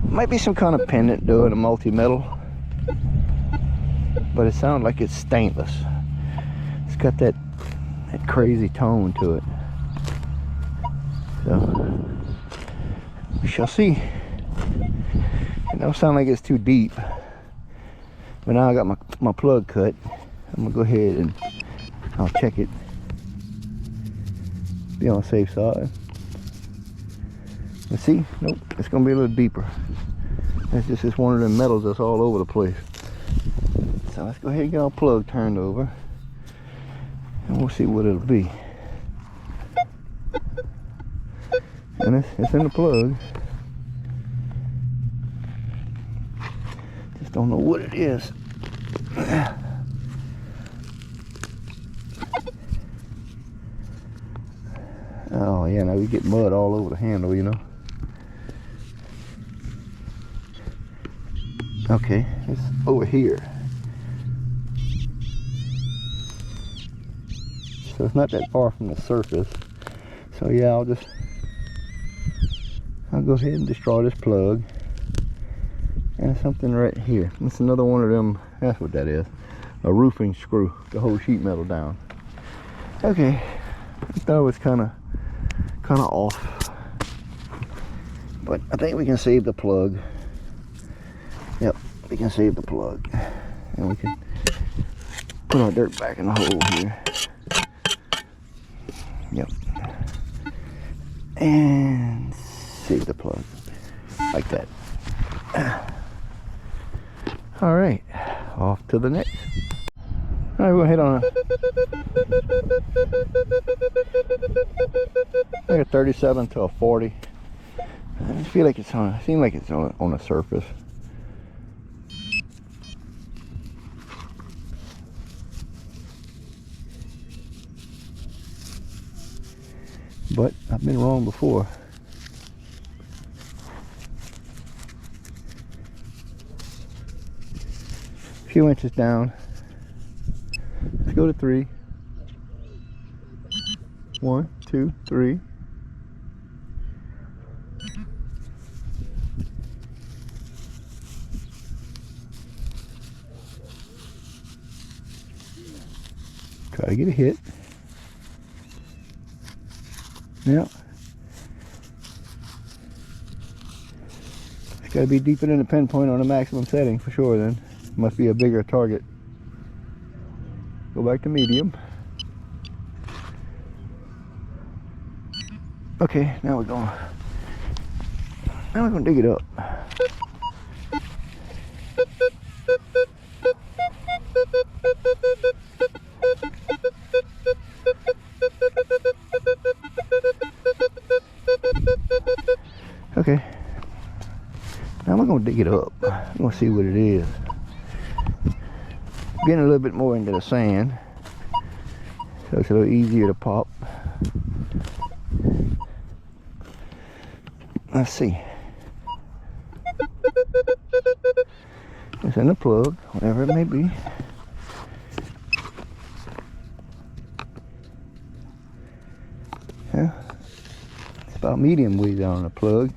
Might be some kind of pendant doing a multi-metal, but it sounds like it's stainless. It's got that crazy tone to it. So we shall see. It don't sound like it's too deep. But now I got my plug cut. I'm gonna go ahead and I'll check it. Be on the safe side. Let's see. Nope, it's gonna be a little deeper. That's just one of them metals that's all over the place. So let's go ahead and get our plug turned over, and we'll see what it'll be. And it's in the plug. Just don't know what it is. Oh yeah, now we get mud all over the handle, you know. Okay, it's over here. So it's not that far from the surface. So yeah, I'll go ahead and destroy this plug. And something right here. It's another one of them, that's what that is. A roofing screw to hold sheet metal down. Okay, I thought it was kind of off. But I think we can save the plug. Yep, we can save the plug. And we can put our dirt back in the hole here. Yep. And save the plug. Like that. All right, off to the next. All right, we're gonna hit on like a 37 to a 40. I just feel like it's on. It seems like it's on the surface. But I've been wrong before. A few inches down. Let's go to 3. 1, 2, 3. Try to get a hit. Yeah. It's got to be deeper than the pinpoint on the maximum setting for sure then. Must be a bigger target. Go back to medium. Okay, now we're going to dig it up. Okay, now we're gonna dig it up. I'm gonna see what it is. Getting a little bit more into the sand, so it's a little easier to pop. Let's see. It's in the plug, whatever it may be. Yeah, it's about medium weight on the plug.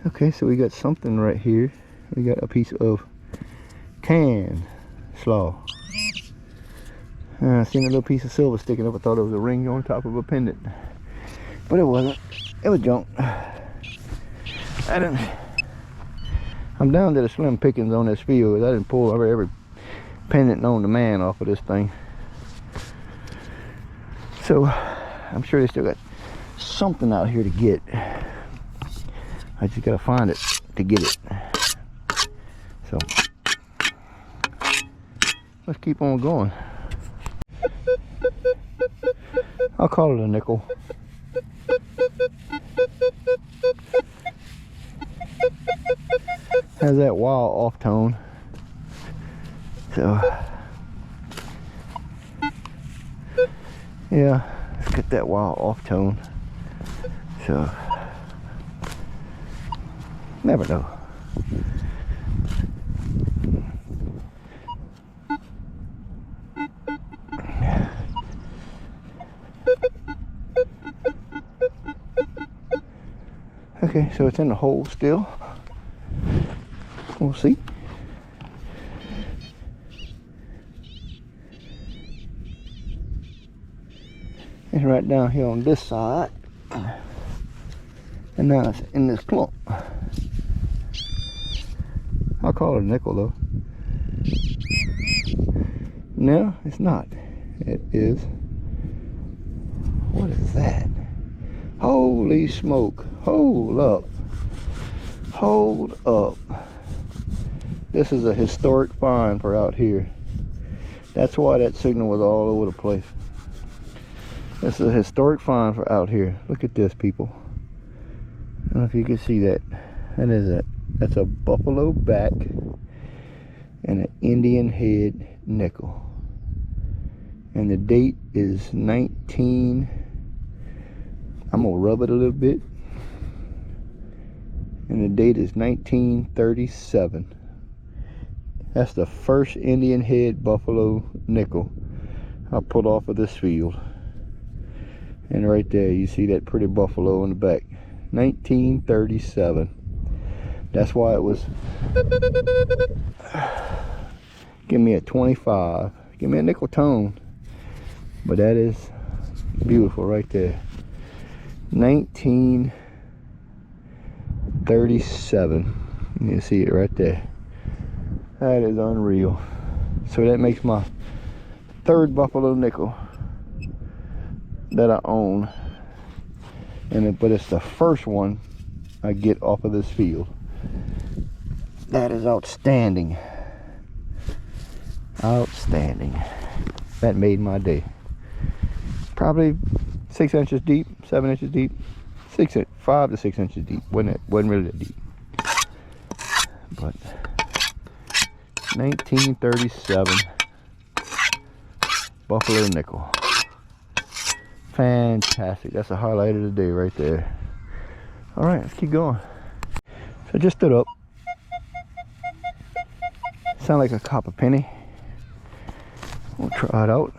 Okay, so we got something right here. We got a piece of can slaw. I seen a little piece of silver sticking up. I thought it was a ring on top of a pendant, but it wasn't. It was junk. I'm down to the slim pickings on this field. I didn't pull every pendant known to man off of this thing. So I'm sure they still got something out here to get. I just gotta find it to get it. So let's keep on going. I'll call it a nickel. Has that wild off tone. So yeah, let's get that wild off tone. So never know. Okay, so it's in the hole still. We'll see. It's right down here on this side. And now it's in this clump. I'll call it a nickel though. No, it's not. It is. What is that? Holy smoke. Hold up. Hold up. This is a historic find for out here. That's why that signal was all over the place. This is a historic find for out here. Look at this, people. I don't know if you can see that. That is it. That's a buffalo back and an Indian head nickel. And the date is 19. I'm gonna rub it a little bit. And the date is 1937. That's the first Indian head buffalo nickel I pulled off of this field. And right there you see that pretty buffalo in the back. 1937. That's why it was. Give me a 25. Give me a nickel tone. But that is beautiful right there. 1937. You can see it right there. That is unreal. So that makes my third buffalo nickel that I own. But it's the first one I get off of this field. That is outstanding. Outstanding. That made my day. Probably 6 inches deep, 7 inches deep, 5 to 6 inches deep. Wasn't really that deep. But 1937 Buffalo nickel. Fantastic. That's the highlight of the day right there. All right, let's keep going. So I just stood up. Sound like a copper penny. We'll try it out.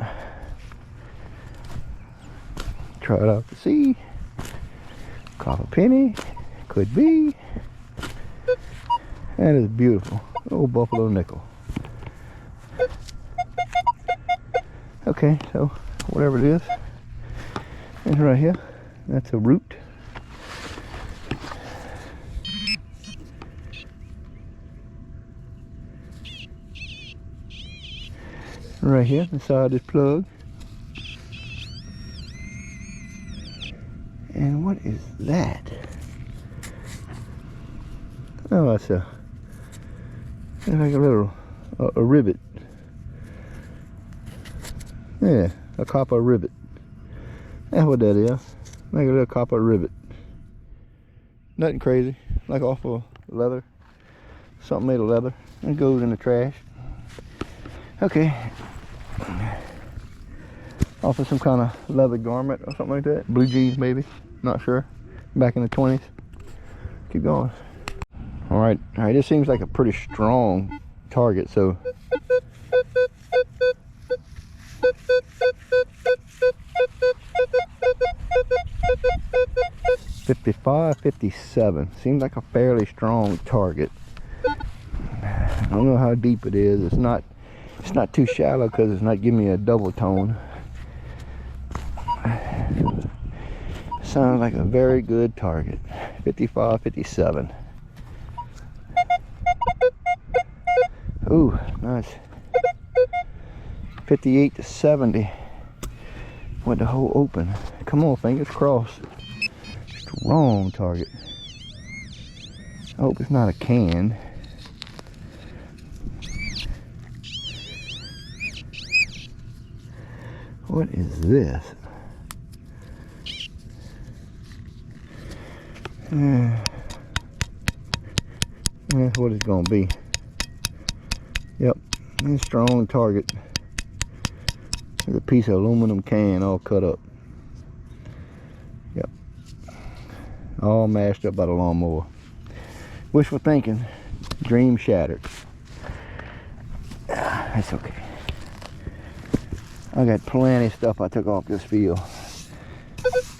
Try it out to see. Copper penny. Could be. That is beautiful. Old Buffalo nickel. Okay, so whatever it is, it's right here. That's a root. Right here inside this plug. And what is that? Oh, it's like a little a rivet. Yeah, a copper rivet. That's what that is. Like a little copper rivet. Nothing crazy. Like off of leather. Something made of leather. It goes in the trash. Okay. Off of some kind of leather garment or something like that. Blue jeans maybe. Not sure. Back in the 20s. Keep going. Alright, this seems like a pretty strong target, so 55, 57. Seems like a fairly strong target. I don't know how deep it is. It's not too shallow because it's not giving me a double tone. Sounds like a very good target. 55, 57. Ooh, nice. 58 to 70. With the hole open. Come on, fingers crossed. Strong target. I hope it's not a can. What is this? That's what it's gonna be. Yep, a strong target. There's a piece of aluminum can all cut up. Yep, all mashed up by the lawnmower. Wishful thinking, dream shattered. That's okay. I got plenty of stuff I took off this field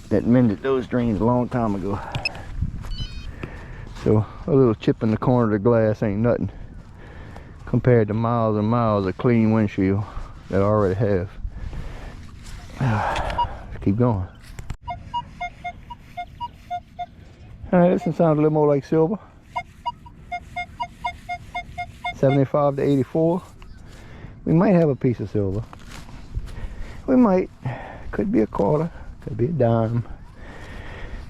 that mended those dreams a long time ago. So a little chip in the corner of the glass ain't nothing compared to miles and miles of clean windshield that I already have. Let's keep going. Alright, this one sounds a little more like silver. 75 to 84. We might have a piece of silver. We might. Could be a quarter. Could be a dime.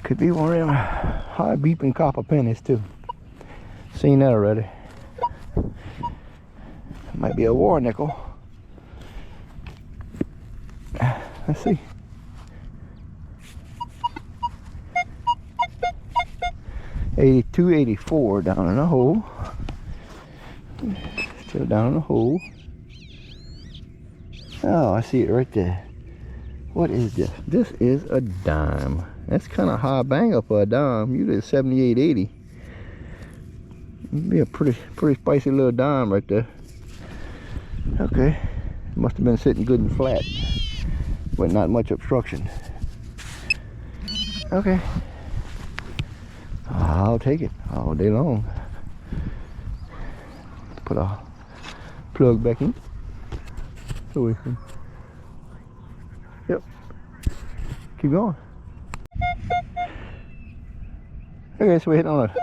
Could be one of them high beeping copper pennies too. Seen that already. Might be a war nickel. Let's see. $82, $84 down in the hole. Still down in the hole. Oh, I see it right there. What is this? This is a dime. That's kind of high banger for a dime. Usually 78, 80. It'd be a pretty spicy little dime right there. Okay, must have been sitting good and flat, but not much obstruction. Okay, I'll take it all day long. Put a plug back in. So we can, yep, keep going. Okay, so we're hitting on a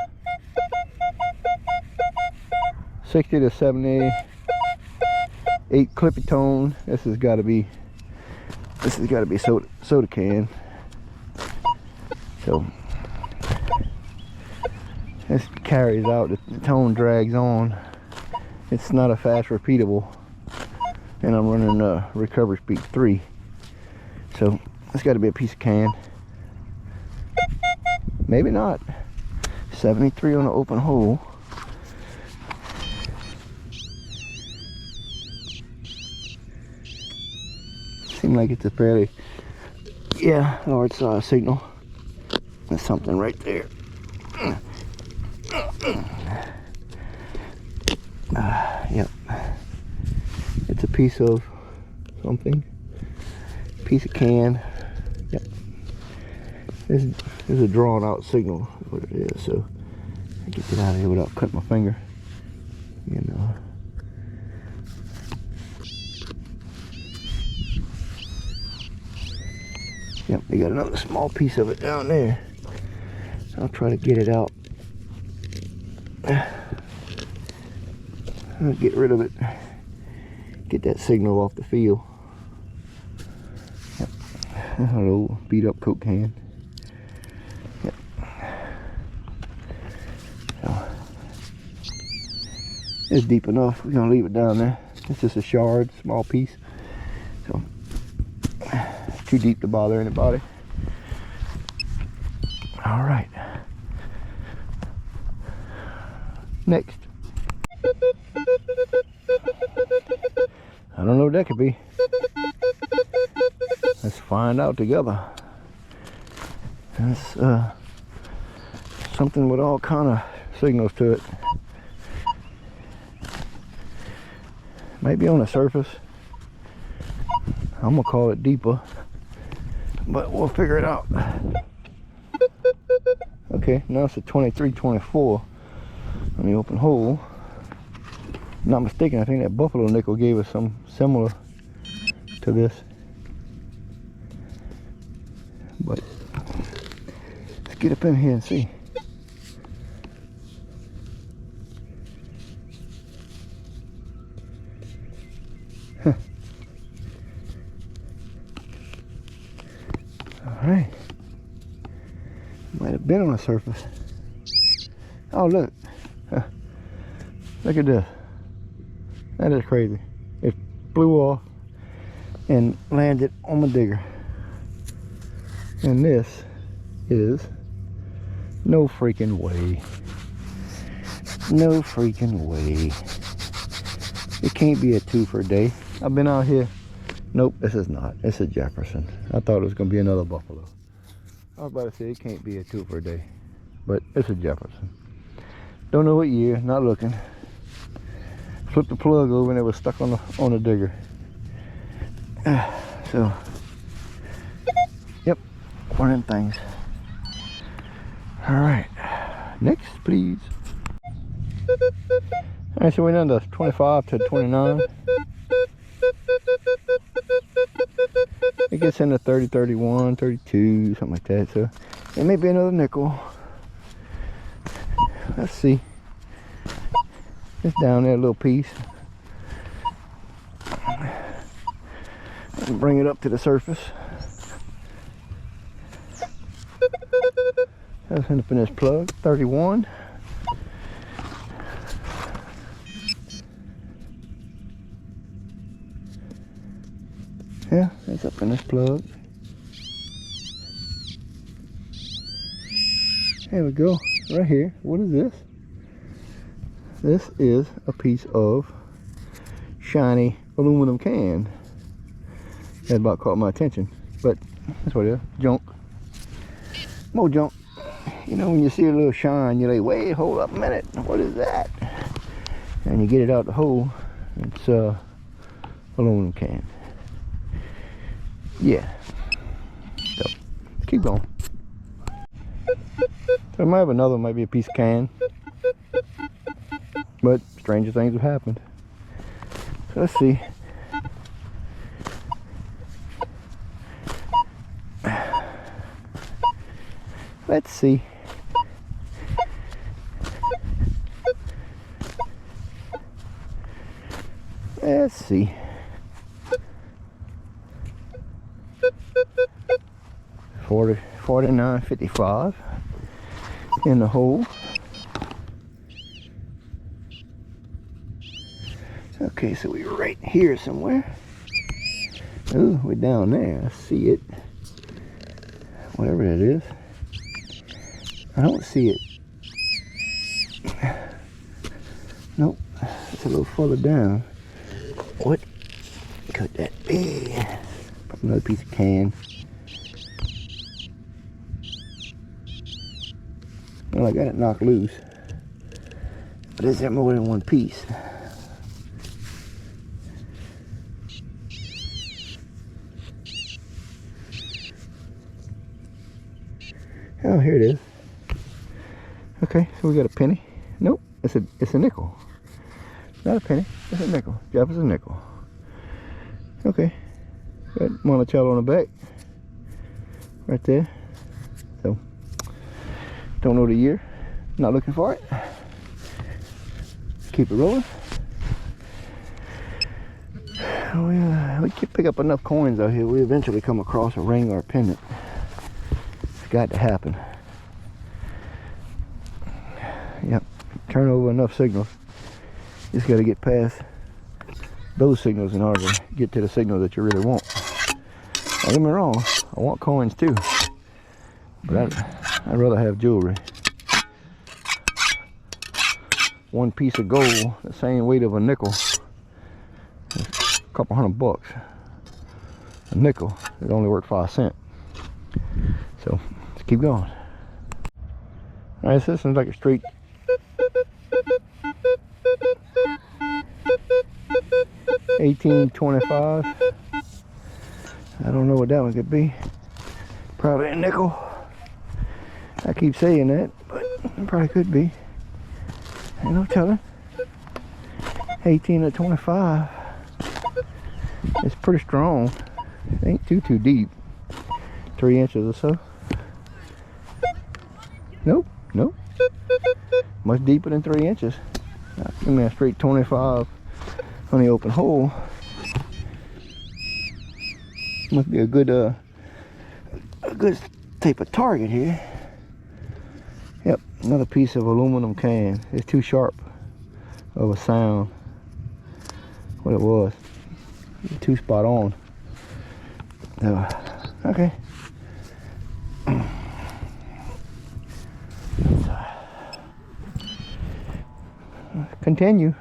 60 to 78 clippy tone. This has got to be soda can. So This carries out, the tone drags on. It's not a fast repeatable, and I'm running recovery speed 3. So it's got to be a piece of can. Maybe not. 73 on the open hole. Seems like it's a fairly, large size signal. There's something right there. Yep. It's a piece of something. Piece of can. Yep. This is a drawn out signal, what it is. So I get it out of here without cutting my finger. You know. Yep, they got another small piece of it down there. I'll try to get it out. I'll get rid of it. Get that signal off the field. Yep. A little beat up Coke can. Yep. So, it's deep enough. We're gonna leave it down there. It's just a shard, small piece. So too deep to bother anybody. All right. Next. I don't know what that could be. Let's find out together. It's something with all kind of signals to it. Might be on the surface. I'm gonna call it deeper, but we'll figure it out. Okay, now it's a 23-24 on the open hole. If I'm not mistaken, I think that buffalo nickel gave us some similar to this. But let's get up in here and see. Huh. All right. Might have been on the surface. Oh, look. Huh. Look at this. That is crazy. It blew off and landed on my digger. And this is no freaking way. No freaking way. It can't be a 2 for a day. I've been out here. Nope, this is not. It's a Jefferson. I thought it was going to be another buffalo. I was about to say it can't be a 2 for a day. But it's a Jefferson. Don't know what year, not looking. Flipped the plug over and it was stuck on the digger. So, yep, one of them things. All right, next, please. All right, so we're down to 25 to 29. It gets into 30, 31, 32, something like that. So it may be another nickel. Let's see. It's down there, a little piece. Bring it up to the surface. Let's end up in this plug, 31. Yeah, it's up in this plug. There we go, right here. What is this? This is a piece of shiny aluminum can. That about caught my attention, but that's what it is, junk. More junk. You know, when you see a little shine, you're like, wait, hold up a minute, what is that? And you get it out the hole, it's aluminum can. Yeah, so keep going. So I might have another, might be a piece of can, but stranger things have happened. So let's see. Let's see. Let's see. $49.55 in the hole. Okay, so we're right here somewhere. Oh, we're down there. I see it. Whatever that is. I don't see it. Nope. It's a little further down. What could that be? Probably another piece of can. Well, I got it knocked loose. But is there more than one piece? Oh, here it is. Okay, so we got a penny. Nope, it's a nickel. Not a penny, it's a nickel. Jefferson nickel. Okay, got Monticello on the back. Right there. So, don't know the year. Not looking for it. Keep it rolling. We can pick up enough coins out here. We eventually come across a ring or a pendant. It's got to happen. Yep. Turn over enough signals. Just got to get past those signals in order to get to the signal that you really want. Don't get me wrong. I want coins too. But I'd rather have jewelry. One piece of gold, the same weight of a nickel. It's a couple $100. A nickel, it only worth 5 cents. So let's keep going. Alright, so this seems like a straight $18.25. I don't know what that one could be. Probably a nickel. I keep saying that, but it probably could be. Ain't no telling. 18 to 25. It's pretty strong. It ain't too deep. 3 inches or so. Nope, nope. Much deeper than 3 inches. Give me a straight 25 on the open hole. Must be a good type of target here. Yep, another piece of aluminum can. It's too sharp of a sound. What it was. Too spot on. Okay. Continue.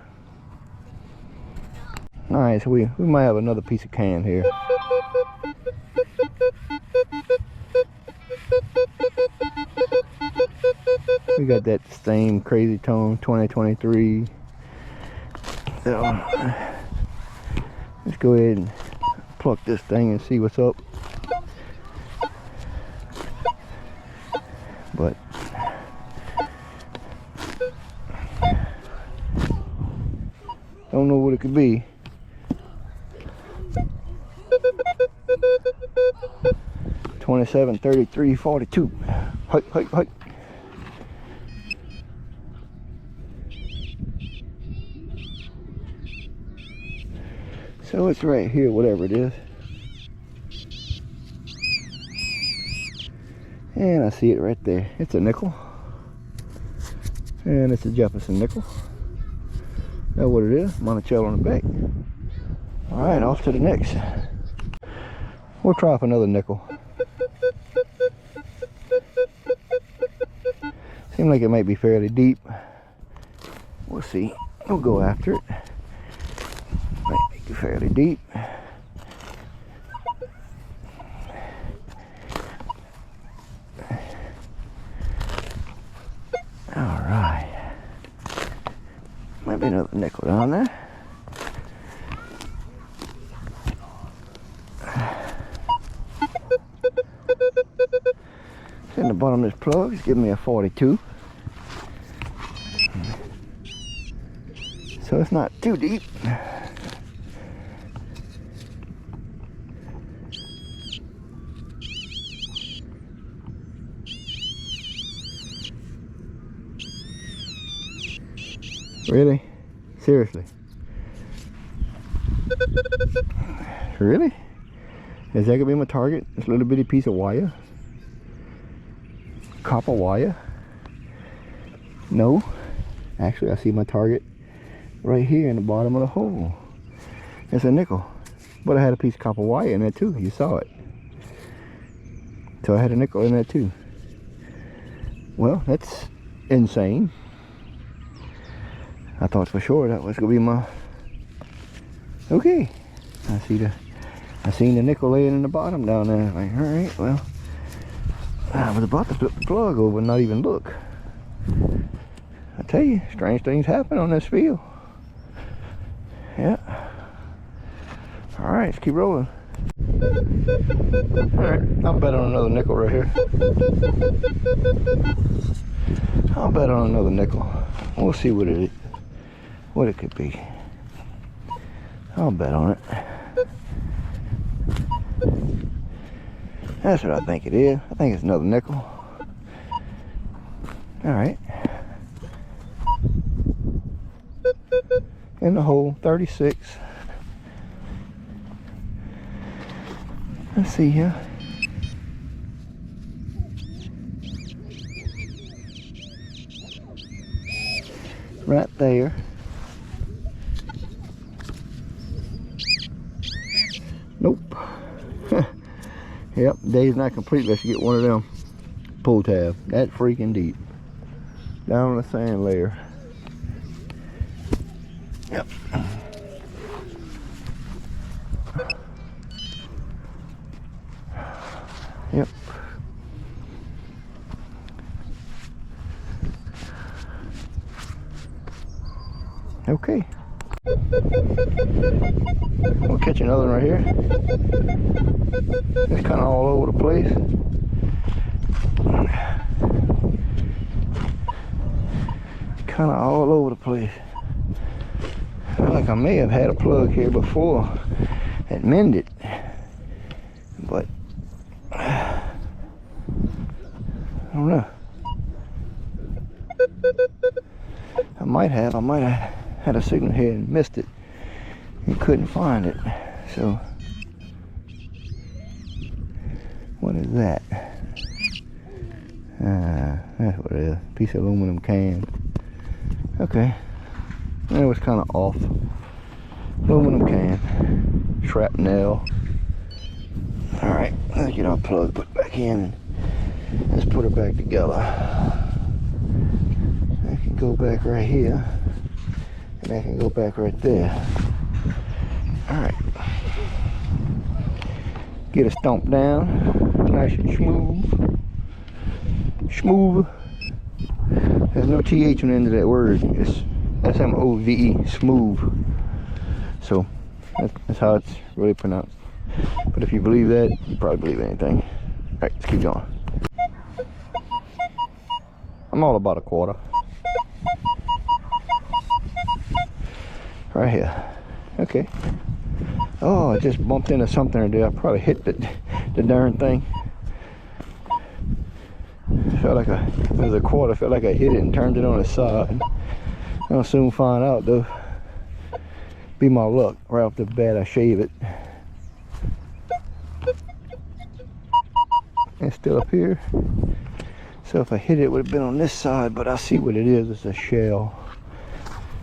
Alright, so we might have another piece of can here. We got that same Crazy Tone 2023. So let's go ahead and pluck this thing and see what's up. But don't know what it could be. $27, $33, $42. Hi. So it's right here, whatever it is. And I see it right there. It's a nickel. And it's a Jefferson nickel. That's what it is. Monticello on the back. Alright, off to the next. We'll try for another nickel. Seems like it might be fairly deep. We'll see. We'll go after it. Might be fairly deep. Alright. Might be another nickel down there. In the bottom of this plug, it's giving me a 42. So it's not too deep. Really? Seriously? Really? Is that gonna be my target? This little bitty piece of wire? Copper wire? No. Actually, I see my target right here in the bottom of the hole. It's a nickel. But I had a piece of copper wire in there too. You saw it. So I had a nickel in there too. Well, that's insane. I thought for sure that was gonna be my... Okay. I seen the nickel laying in the bottom down there. Like, alright, well, I was about to flip the plug over and not even look. I tell you, strange things happen on this field. Yeah. Alright, let's keep rolling. Alright, I'll bet on another nickel right here. I'll bet on another nickel. We'll see what it could be. I'll bet on it. That's what I think it is. I think it's another nickel. Alright. In the hole, 36. Let's see here. Right there. Nope. Yep, day's not complete. Let's get one of them pull tab. That freaking deep. Down on the sand layer. Yep. Yep. Okay. We'll catch another one right here. It's kind of all over the place. Kind of all over the place. I feel like I may have had a plug here before and mended, but I don't know. I might have had a signal here and missed it and couldn't find it. So what is that? That's what it is. Piece of aluminum can. Okay. That was kind of off. Aluminum can. Shrapnel. Alright, let's get our plug put back in and let's put it back together. I can go back right here. And I can go back right there. Alright. Get it stomped down. Nice and smooth. Smooth. There's no TH on the end of that word. It's S-M-O-V-E. Smooth. So, that's how it's really pronounced. But if you believe that, you probably believe anything. Alright, let's keep going. I'm all about a quarter. Right here. Okay. Oh, I just bumped into something or there. I probably hit the darn thing. Felt like it was a quarter. Felt like I hit it and turned it on its side. I'll soon find out though. Be my luck. Right off the bat, I shave it. It's still up here. So if I hit it, it would have been on this side, but I see what it is. It's a shell.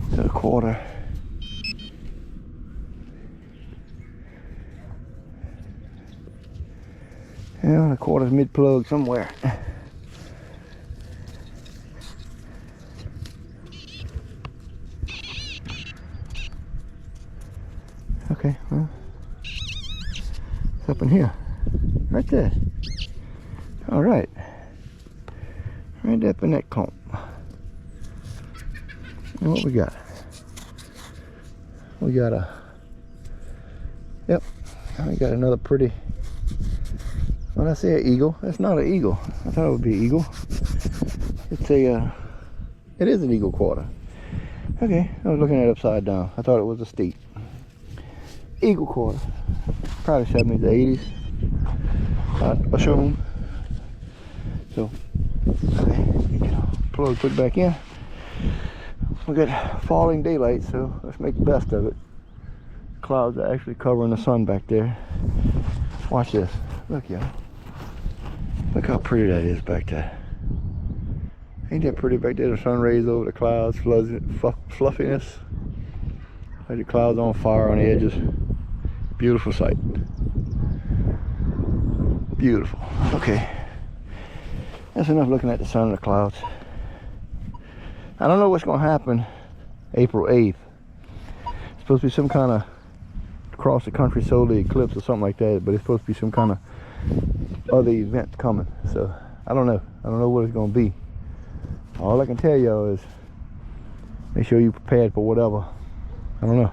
It's a quarter. Yeah, the quarter's mid-plug somewhere. Okay, well, it's up in here. Right there. Alright. Right up in that clump. And what we got? We got a... Yep. We got another pretty... When I say an eagle, that's not an eagle. I thought it would be an eagle. It's a... it is an eagle quarter. Okay, I was looking at it upside down. I thought it was a steep. Eagle quarter. Probably 70s, 80s. I assume. So, okay, get our plug put back in. We got falling daylight, so let's make the best of it. Clouds are actually covering the sun back there. Watch this. Look, y'all. Look how pretty that is back there. Ain't that pretty back there? The sun rays over the clouds, fluffiness. Like the clouds on fire on the edges. Beautiful sight. Beautiful. Okay. That's enough looking at the sun and the clouds. I don't know what's going to happen April 8th. It's supposed to be some kind of across the country solar eclipse or something like that, but it's supposed to be some kind of other event coming. So I don't know. I don't know what it's going to be. All I can tell y'all is make sure you're prepared for whatever. I don't know.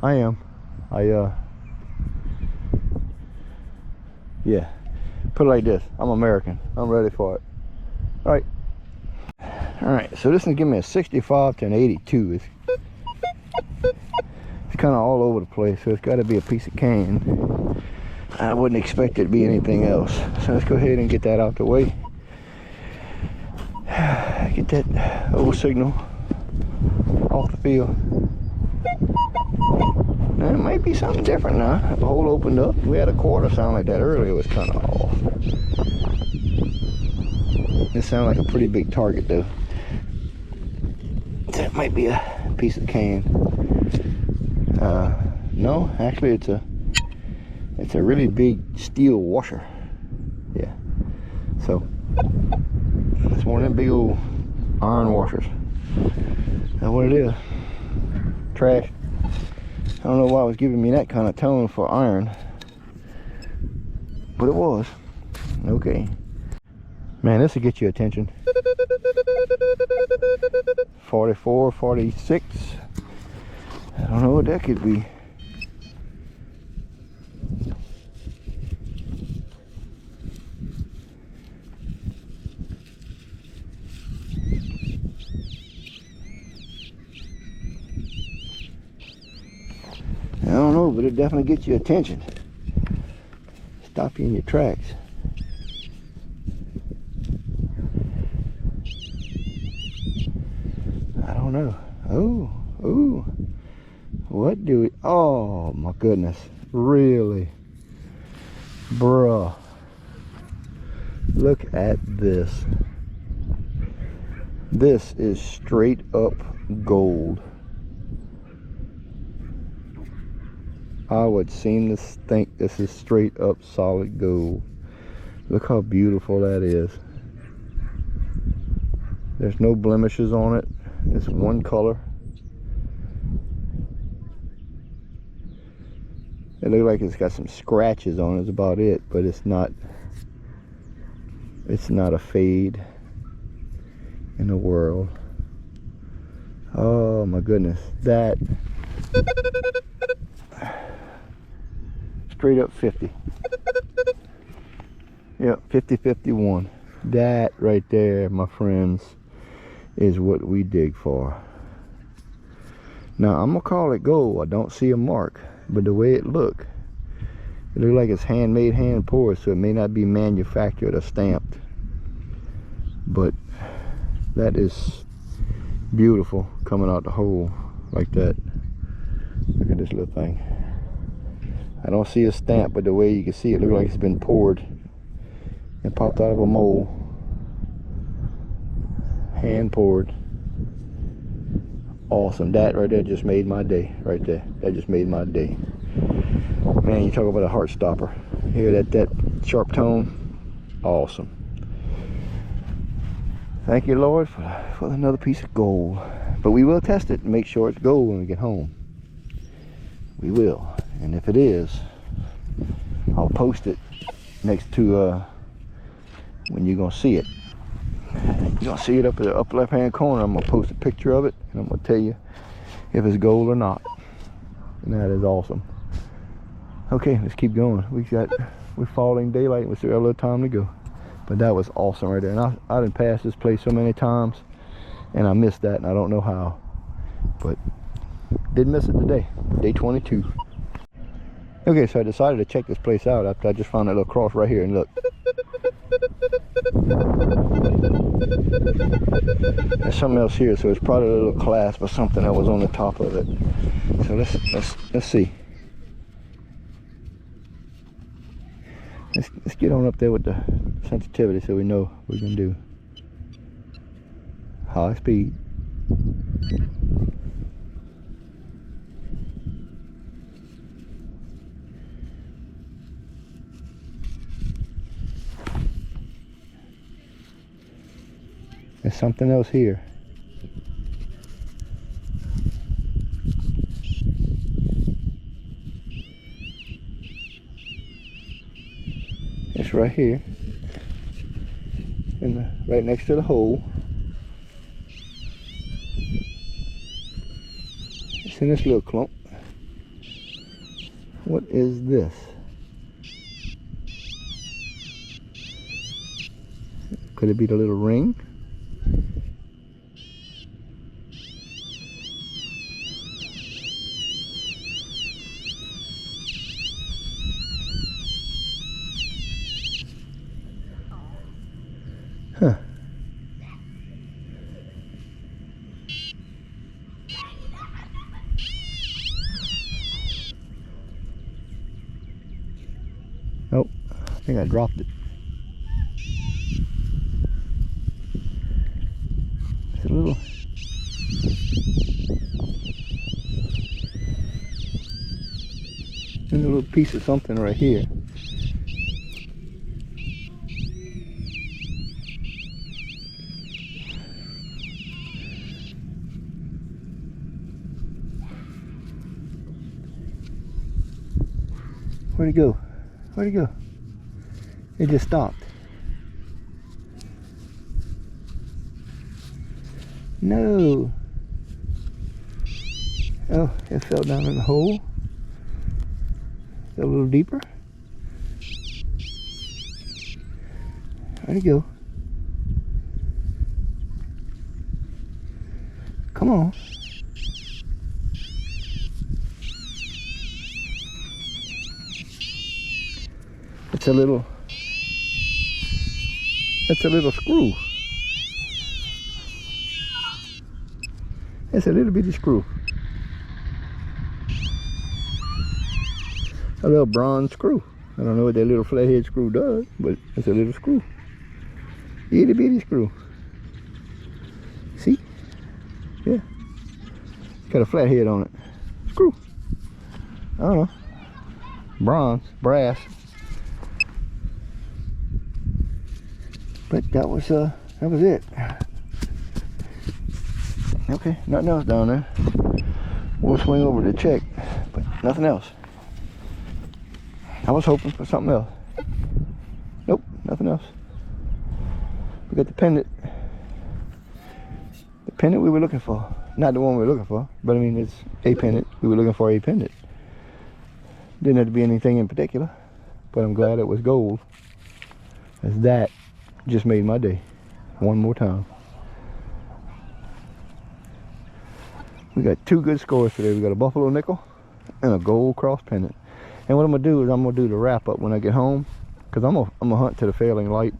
I am. Yeah. Put it like this. I'm American. I'm ready for it. Alright. Alright, so this is giving me a 65 to an 82. It's kind of all over the place, so it's got to be a piece of cane. I wouldn't expect it to be anything else. So let's go ahead and get that out the way. Get that old signal off the field. Now, it might be something different now. The hole opened up. We had a quarter sound like that earlier. It was kind of off. It sounded like a pretty big target though. That might be a piece of cane. No, actually it's a really big steel washer. Yeah. So it's one of them big old iron washers. That's what it is. Trash. I don't know why it was giving me that kind of tone for iron, but it was. Okay. Man, this will get your attention. 44, 46. I don't know what that could be. I don't know, but it definitely gets your attention. Stop you in your tracks. I don't know. Oh, what do we, oh my goodness, really? Bruh. Look at this. This is straight up gold. I would seem to think this is straight up solid gold. Look how beautiful that is. There's no blemishes on it. It's one color. It looks like it's got some scratches on it, that's about it, but it's not a fade in the world. Oh my goodness, that straight up 50. Yep, 50-51. That right there, my friends, is what we dig for. Now I'm gonna call it gold. I don't see a mark, but the way it looks like it's handmade, hand poured, so it may not be manufactured or stamped, but that is beautiful coming out the hole like that. Look at this little thing. I don't see a stamp, but the way you can see it looks like it's been poured and popped out of a mold. Hand poured. Awesome. That right there just made my day. Right there. That just made my day. Man, you talk about a heart stopper. Hear that sharp tone? Awesome. Thank you, Lord, for another piece of gold. But we will test it and make sure it's gold when we get home. We will. And if it is, I'll post it next to when you're gonna see it. You're gonna see it up in the upper left hand corner. I'm gonna post a picture of it and I'm gonna tell you if it's gold or not. And that is awesome. Okay, let's keep going. We're falling daylight and we still got a little time to go. But that was awesome right there. And I done passed this place so many times and I missed that and I don't know how. But didn't miss it today. Day 22. Okay, so I decided to check this place out after I just found that little cross right here, and look. There's something else here, so it's probably a little clasp or something that was on the top of it. So let's see. Let's get on up there with the sensitivity so we know what we can do. High speed. There's something else here. It's right here, right next to the hole. It's in this little clump. What is this? Could it be the little ring? Huh. Nope, I think I dropped it. It's a little... There's a little piece of something right here. Where'd it go? Where'd it go? It just stopped. No. Oh, it fell down in the hole. A little deeper. Where'd it go? Come on. It's a little screw. It's a little bitty screw. A little bronze screw. I don't know what that little flathead screw does, but it's a little screw. Itty bitty screw. See? Yeah. It's got a flathead on it. Screw. I don't know. Bronze, brass. But that was it. Okay, nothing else down there. We'll swing over to check, but nothing else. I was hoping for something else. Nope, nothing else. We got the pendant. The pendant we were looking for. Not the one we were looking for, but I mean it's a pendant. We were looking for a pendant. Didn't have to be anything in particular, but I'm glad it was gold. As that just made my day. One more time. We got two good scores today. We got a buffalo nickel and a gold cross pendant. And what I'm gonna do is I'm gonna do the wrap up when I get home, because I'm gonna hunt to the failing light.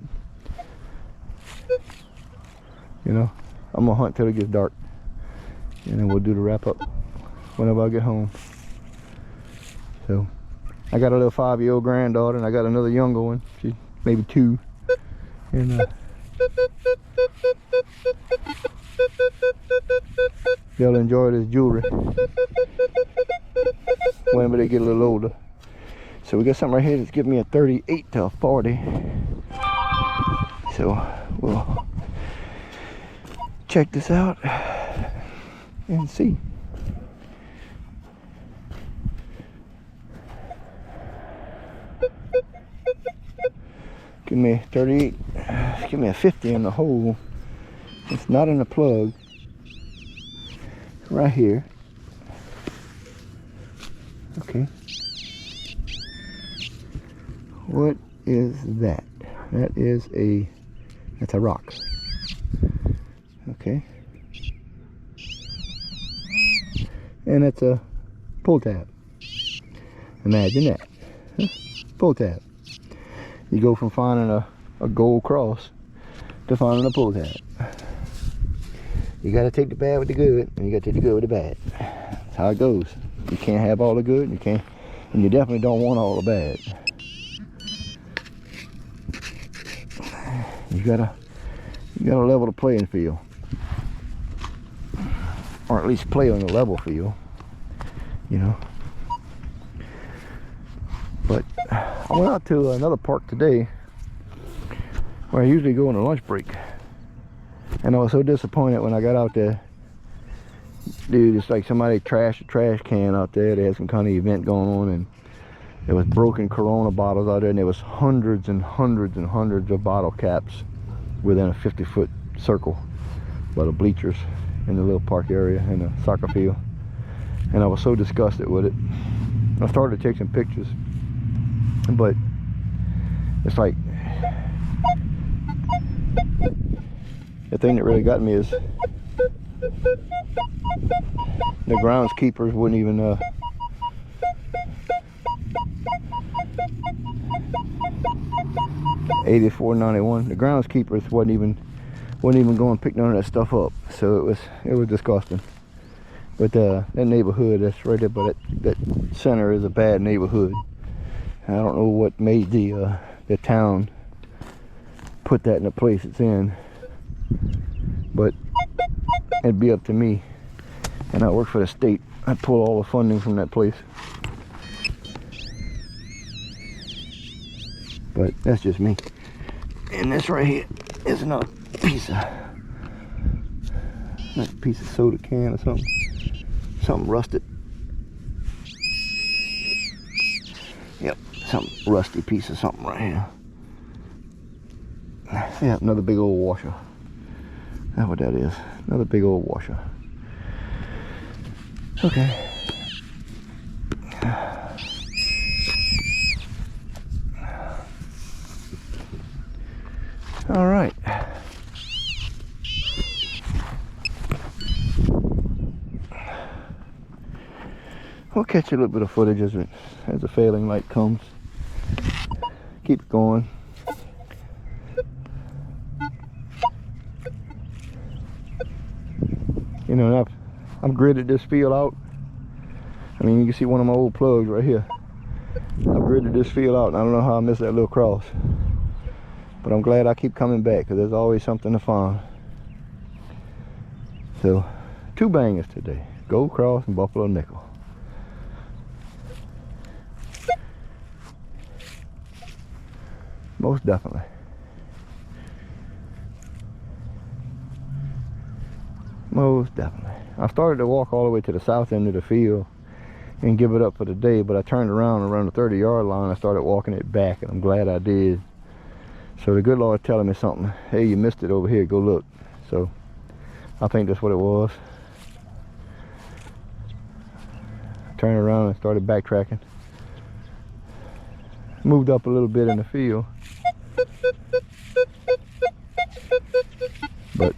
You know, I'm gonna hunt till it gets dark, and then we'll do the wrap up whenever I get home. So I got a little 5-year-old granddaughter, and I got another younger one. She's maybe 2, and they'll enjoy this jewelry whenever they get a little older. So we got something right here that's giving me a 38 to a 40. So we'll check this out and see. Give me a 38, give me a 50 in the hole. It's not in the plug. Right here. Okay. What is that? That's a rock. Okay. And it's a pull tab. Imagine that. Huh? Pull tab. You go from finding a gold cross to finding a pull tab. You gotta take the bad with the good, and you gotta take the good with the bad. That's how it goes. You can't have all the good, and you definitely don't want all the bad. You gotta level the playing field, or at least play on the level field, you know. But I went out to another park today where I usually go on a lunch break, And I was so disappointed when I got out there. Dude, it's like somebody trashed a trash can out there. They had some kind of event going on, and there was broken Corona bottles out there, and there was hundreds and hundreds and hundreds of bottle caps within a 50-foot circle by the bleachers in the little park area in the soccer field. And I was so disgusted with it. I started to take some pictures, but it's like, the thing that really got me is the groundskeepers wouldn't even $84.91. The groundskeepers wouldn't even go and pick none of that stuff up. So it was disgusting. But that neighborhood that's right there, but that center is a bad neighborhood. I don't know what made the town put that in the place it's in, but it'd be up to me. And I work for the state. I'd pull all the funding from that place. But that's just me. And this right here is another piece of soda can or something. Something rusted. Yep, some rusty piece of something right here. Yeah, another big old washer. That's what that is. Another big old washer. Okay. All right. We'll catch a little bit of footage as the failing light comes. Keep it going. You know, I've gridded this field out. I mean, you can see one of my old plugs right here. I've gridded this field out, and I don't know how I missed that little cross. But I'm glad I keep coming back, because there's always something to find. So, 2 bangers today. Gold Cross and Buffalo Nickel. Most definitely. Most definitely. I started to walk all the way to the south end of the field and give it up for the day, but I turned around the 30-yard line. I started walking it back, and I'm glad I did. So the good Lord telling me something. Hey, you missed it over here. Go look. So I think that's what it was. Turned around and started backtracking. Moved up a little bit in the field. But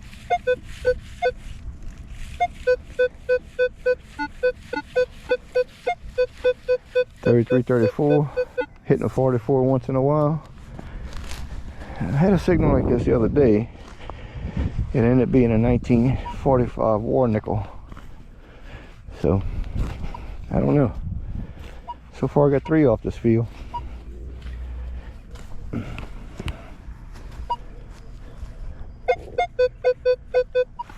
.33, .34, hitting a .44 once in a while. I had a signal like this the other day. It ended up being a 1945 war nickel. So I don't know. So far I got 3 off this field.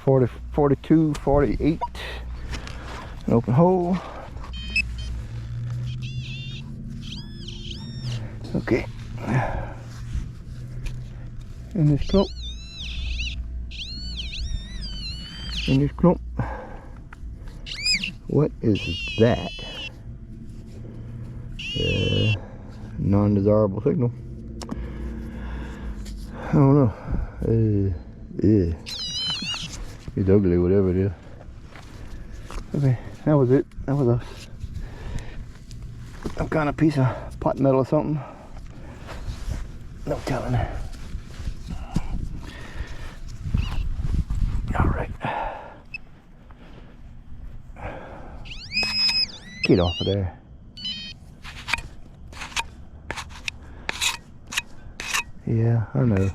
40, 42, 48, an open hole. Okay. In this clump. In this clump. What is that? Non-desirable signal. I don't know. Yeah. It's ugly, whatever it is. Okay, that was it. That was some kind of piece of pot metal or something. No telling. All right. Get off of there. Yeah, I know.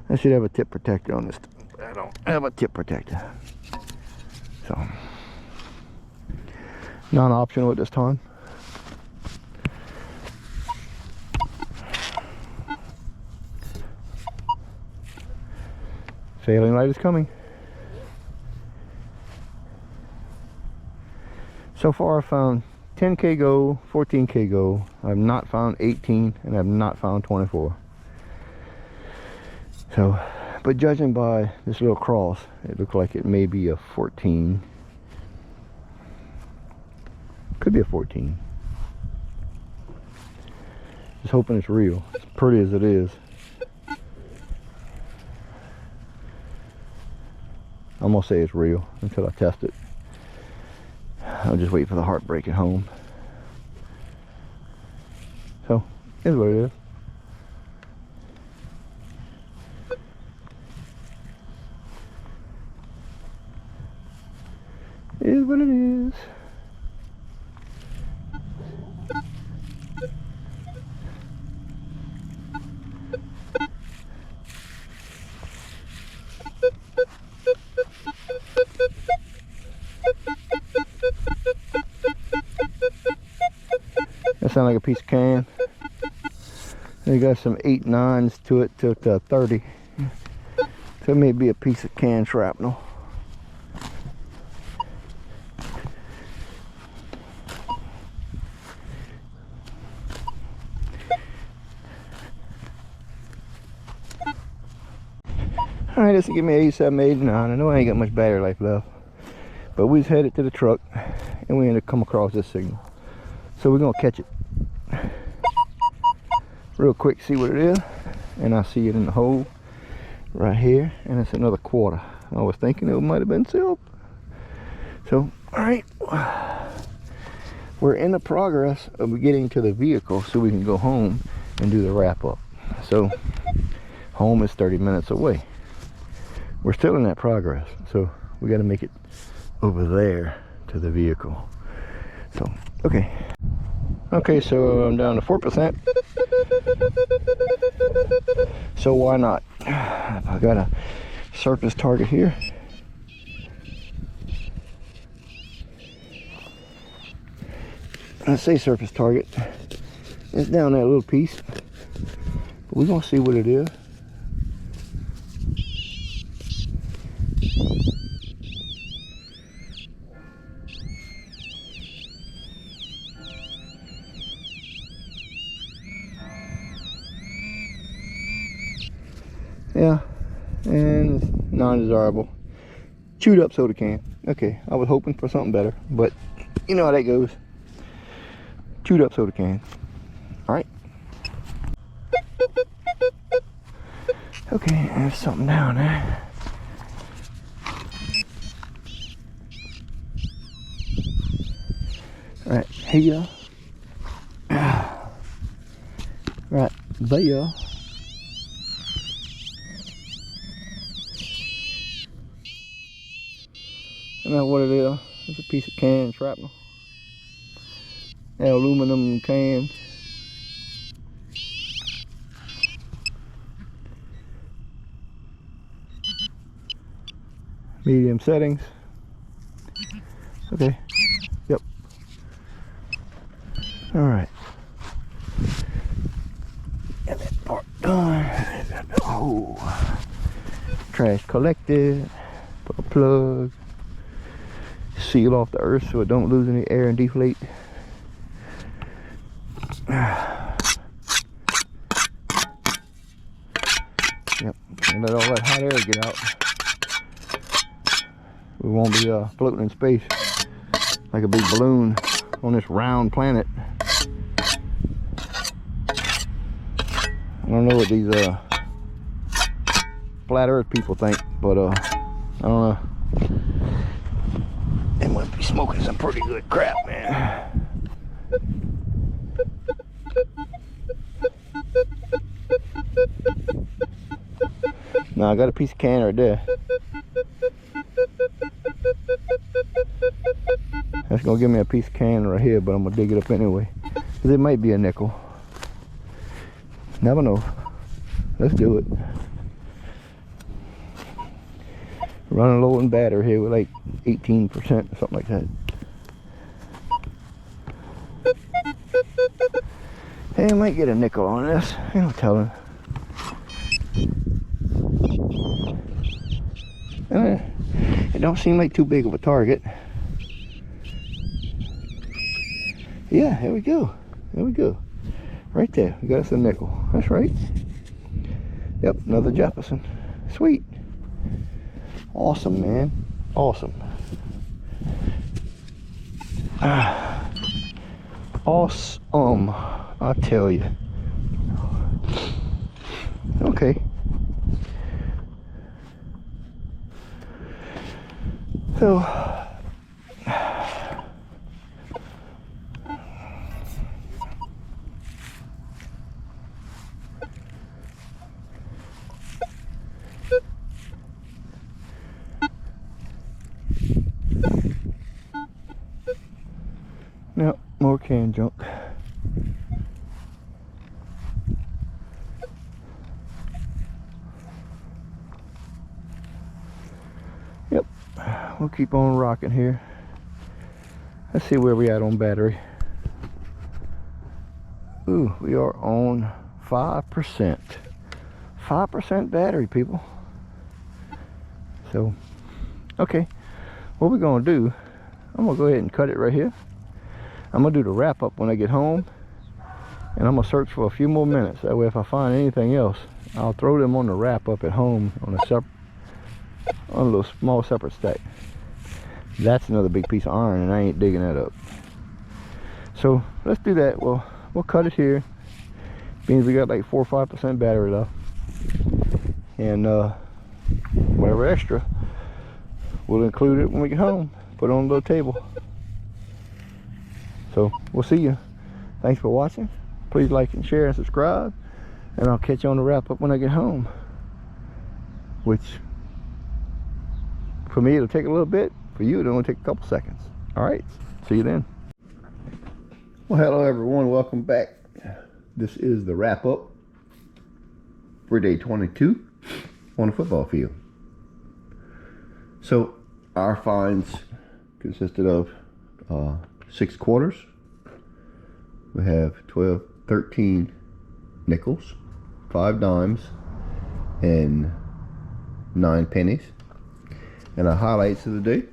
I should have a tip protector on this. I don't have a tip protector. So, non-optional at this time. Failing light is coming. So far I found 10K go, 14K go. I've not found 18 and I've not found 24. So But judging by this little cross, it looked like it may be a 14. Could be a 14. Just hoping it's real. As pretty as it is. I'm gonna say it's real until I test it. I'll just wait for the heartbreak at home. So, here's what it is. It is what it is. That sounds like a piece of can. They got some 8 9s to it to 30. So it may be a piece of can shrapnel. Alright, this will give me 87, 89. I know I ain't got much battery life left. But we just headed to the truck and we ended up come across this signal. So we're gonna catch it real quick, see what it is. And I see it in the hole right here, and it's another quarter. I was thinking it might have been silver. So, alright. We're in the progress of getting to the vehicle so we can go home and do the wrap up. So, home is 30 minutes away. We're still in that progress, so we got to make it over there to the vehicle. So, okay. Okay, so I'm down to 4%. So why not? I got a surface target here. I say surface target. It's down that little piece. But we're gonna see what it is. Yeah, and it's non-desirable. Chewed up soda can. Okay, I was hoping for something better, but you know how that goes. Chewed up soda can. Alright. Okay, there's something down there. Alright, here. Right there. I know what it is. It's a piece of can shrapnel. Aluminum can. Medium settings. Okay. Yep. Alright. Get that part done. Oh. Trash collected. Put a plug. Seal off the earth so it don't lose any air and deflate. Yep, and let all that hot air get out. We won't be floating in space like a big balloon on this round planet. I don't know what these flat earth people think, but I don't know. They must be smoking some pretty good crap, man. Now I got a piece of can right there. That's gonna give me a piece of can right here, but I'm gonna dig it up anyway. Cause it might be a nickel. Never know. Let's do it. Running low in battery here with like 18%, something like that. Hey, I might get a nickel on this. Ain't no telling. It don't seem like too big of a target. Yeah, here we go. There we go. Right there. We got us a nickel. That's right. Yep, another Jefferson. Sweet. Awesome, man. Awesome. Awesome, I tell you. Okay. So, yep, more can junk. Yep, we'll keep on rocking here. Let's see where we at on battery. Ooh, we are on 5%. 5% battery, people. So, okay, what we're gonna do, I'm gonna go ahead and cut it right here. I'm gonna do the wrap up when I get home, and I'm gonna search for a few more minutes. That way, if I find anything else, I'll throw them on the wrap up at home on a little small separate stack. That's another big piece of iron, and I ain't digging that up. So let's do that. We'll cut it here. Means we got like 4 or 5% battery left, and whatever extra, we'll include it when we get home. Put it on the little table. So we'll see you. Thanks for watching. Please like and share and subscribe, and I'll catch you on the wrap up when I get home, which for me it'll take a little bit. For you it'll only take a couple seconds. All right, see you then. Well, hello everyone, welcome back. This is the wrap up for day 22 on the football field. So our finds consisted of 6 quarters. We have 13 nickels, 5 dimes, and 9 pennies. And our highlights of the day,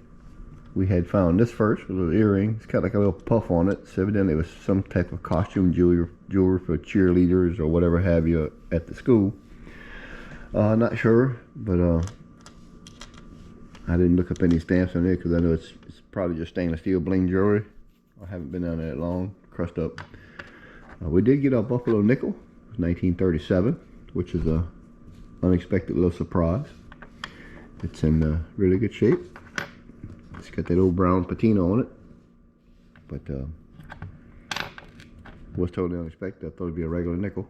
we had found this first, a little earring. It's got like a little puff on it. So evidently it was some type of costume jewelry for cheerleaders or whatever have you at the school. Not sure, but I didn't look up any stamps on it because I know it's probably just stainless steel bling jewelry. I haven't been down there that long, crushed up. We did get a Buffalo nickel, 1937, which is a unexpected little surprise. It's in really good shape. It's got that old brown patina on it, but was totally unexpected. I thought it'd be a regular nickel.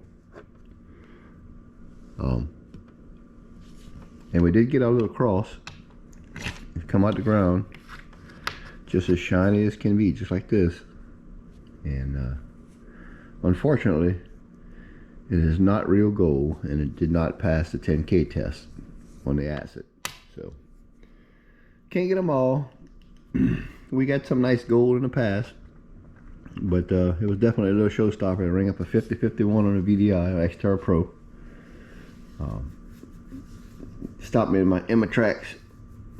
And we did get our little cross. It's come out the ground, just as shiny as can be, just like this. And unfortunately, it is not real gold, and it did not pass the 10K test on the acid. So can't get them all. We got some nice gold in the past, but it was definitely a little showstopper to ring up a 50-51 on a VDI Xterra Pro. Stopped me in my tracks.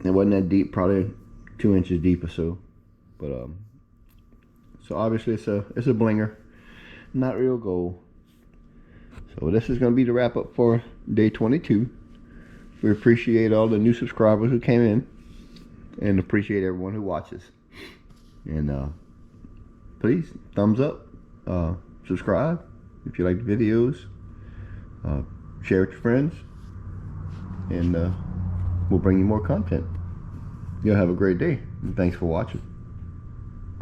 It wasn't that deep, probably 2 inches deep or so. But so obviously it's a blinger, not real gold. So this is going to be the wrap up for day 22. We appreciate all the new subscribers who came in, and appreciate everyone who watches. And please thumbs up, subscribe if you like the videos, share with your friends, and we'll bring you more content. You'll have a great day, and thanks for watching.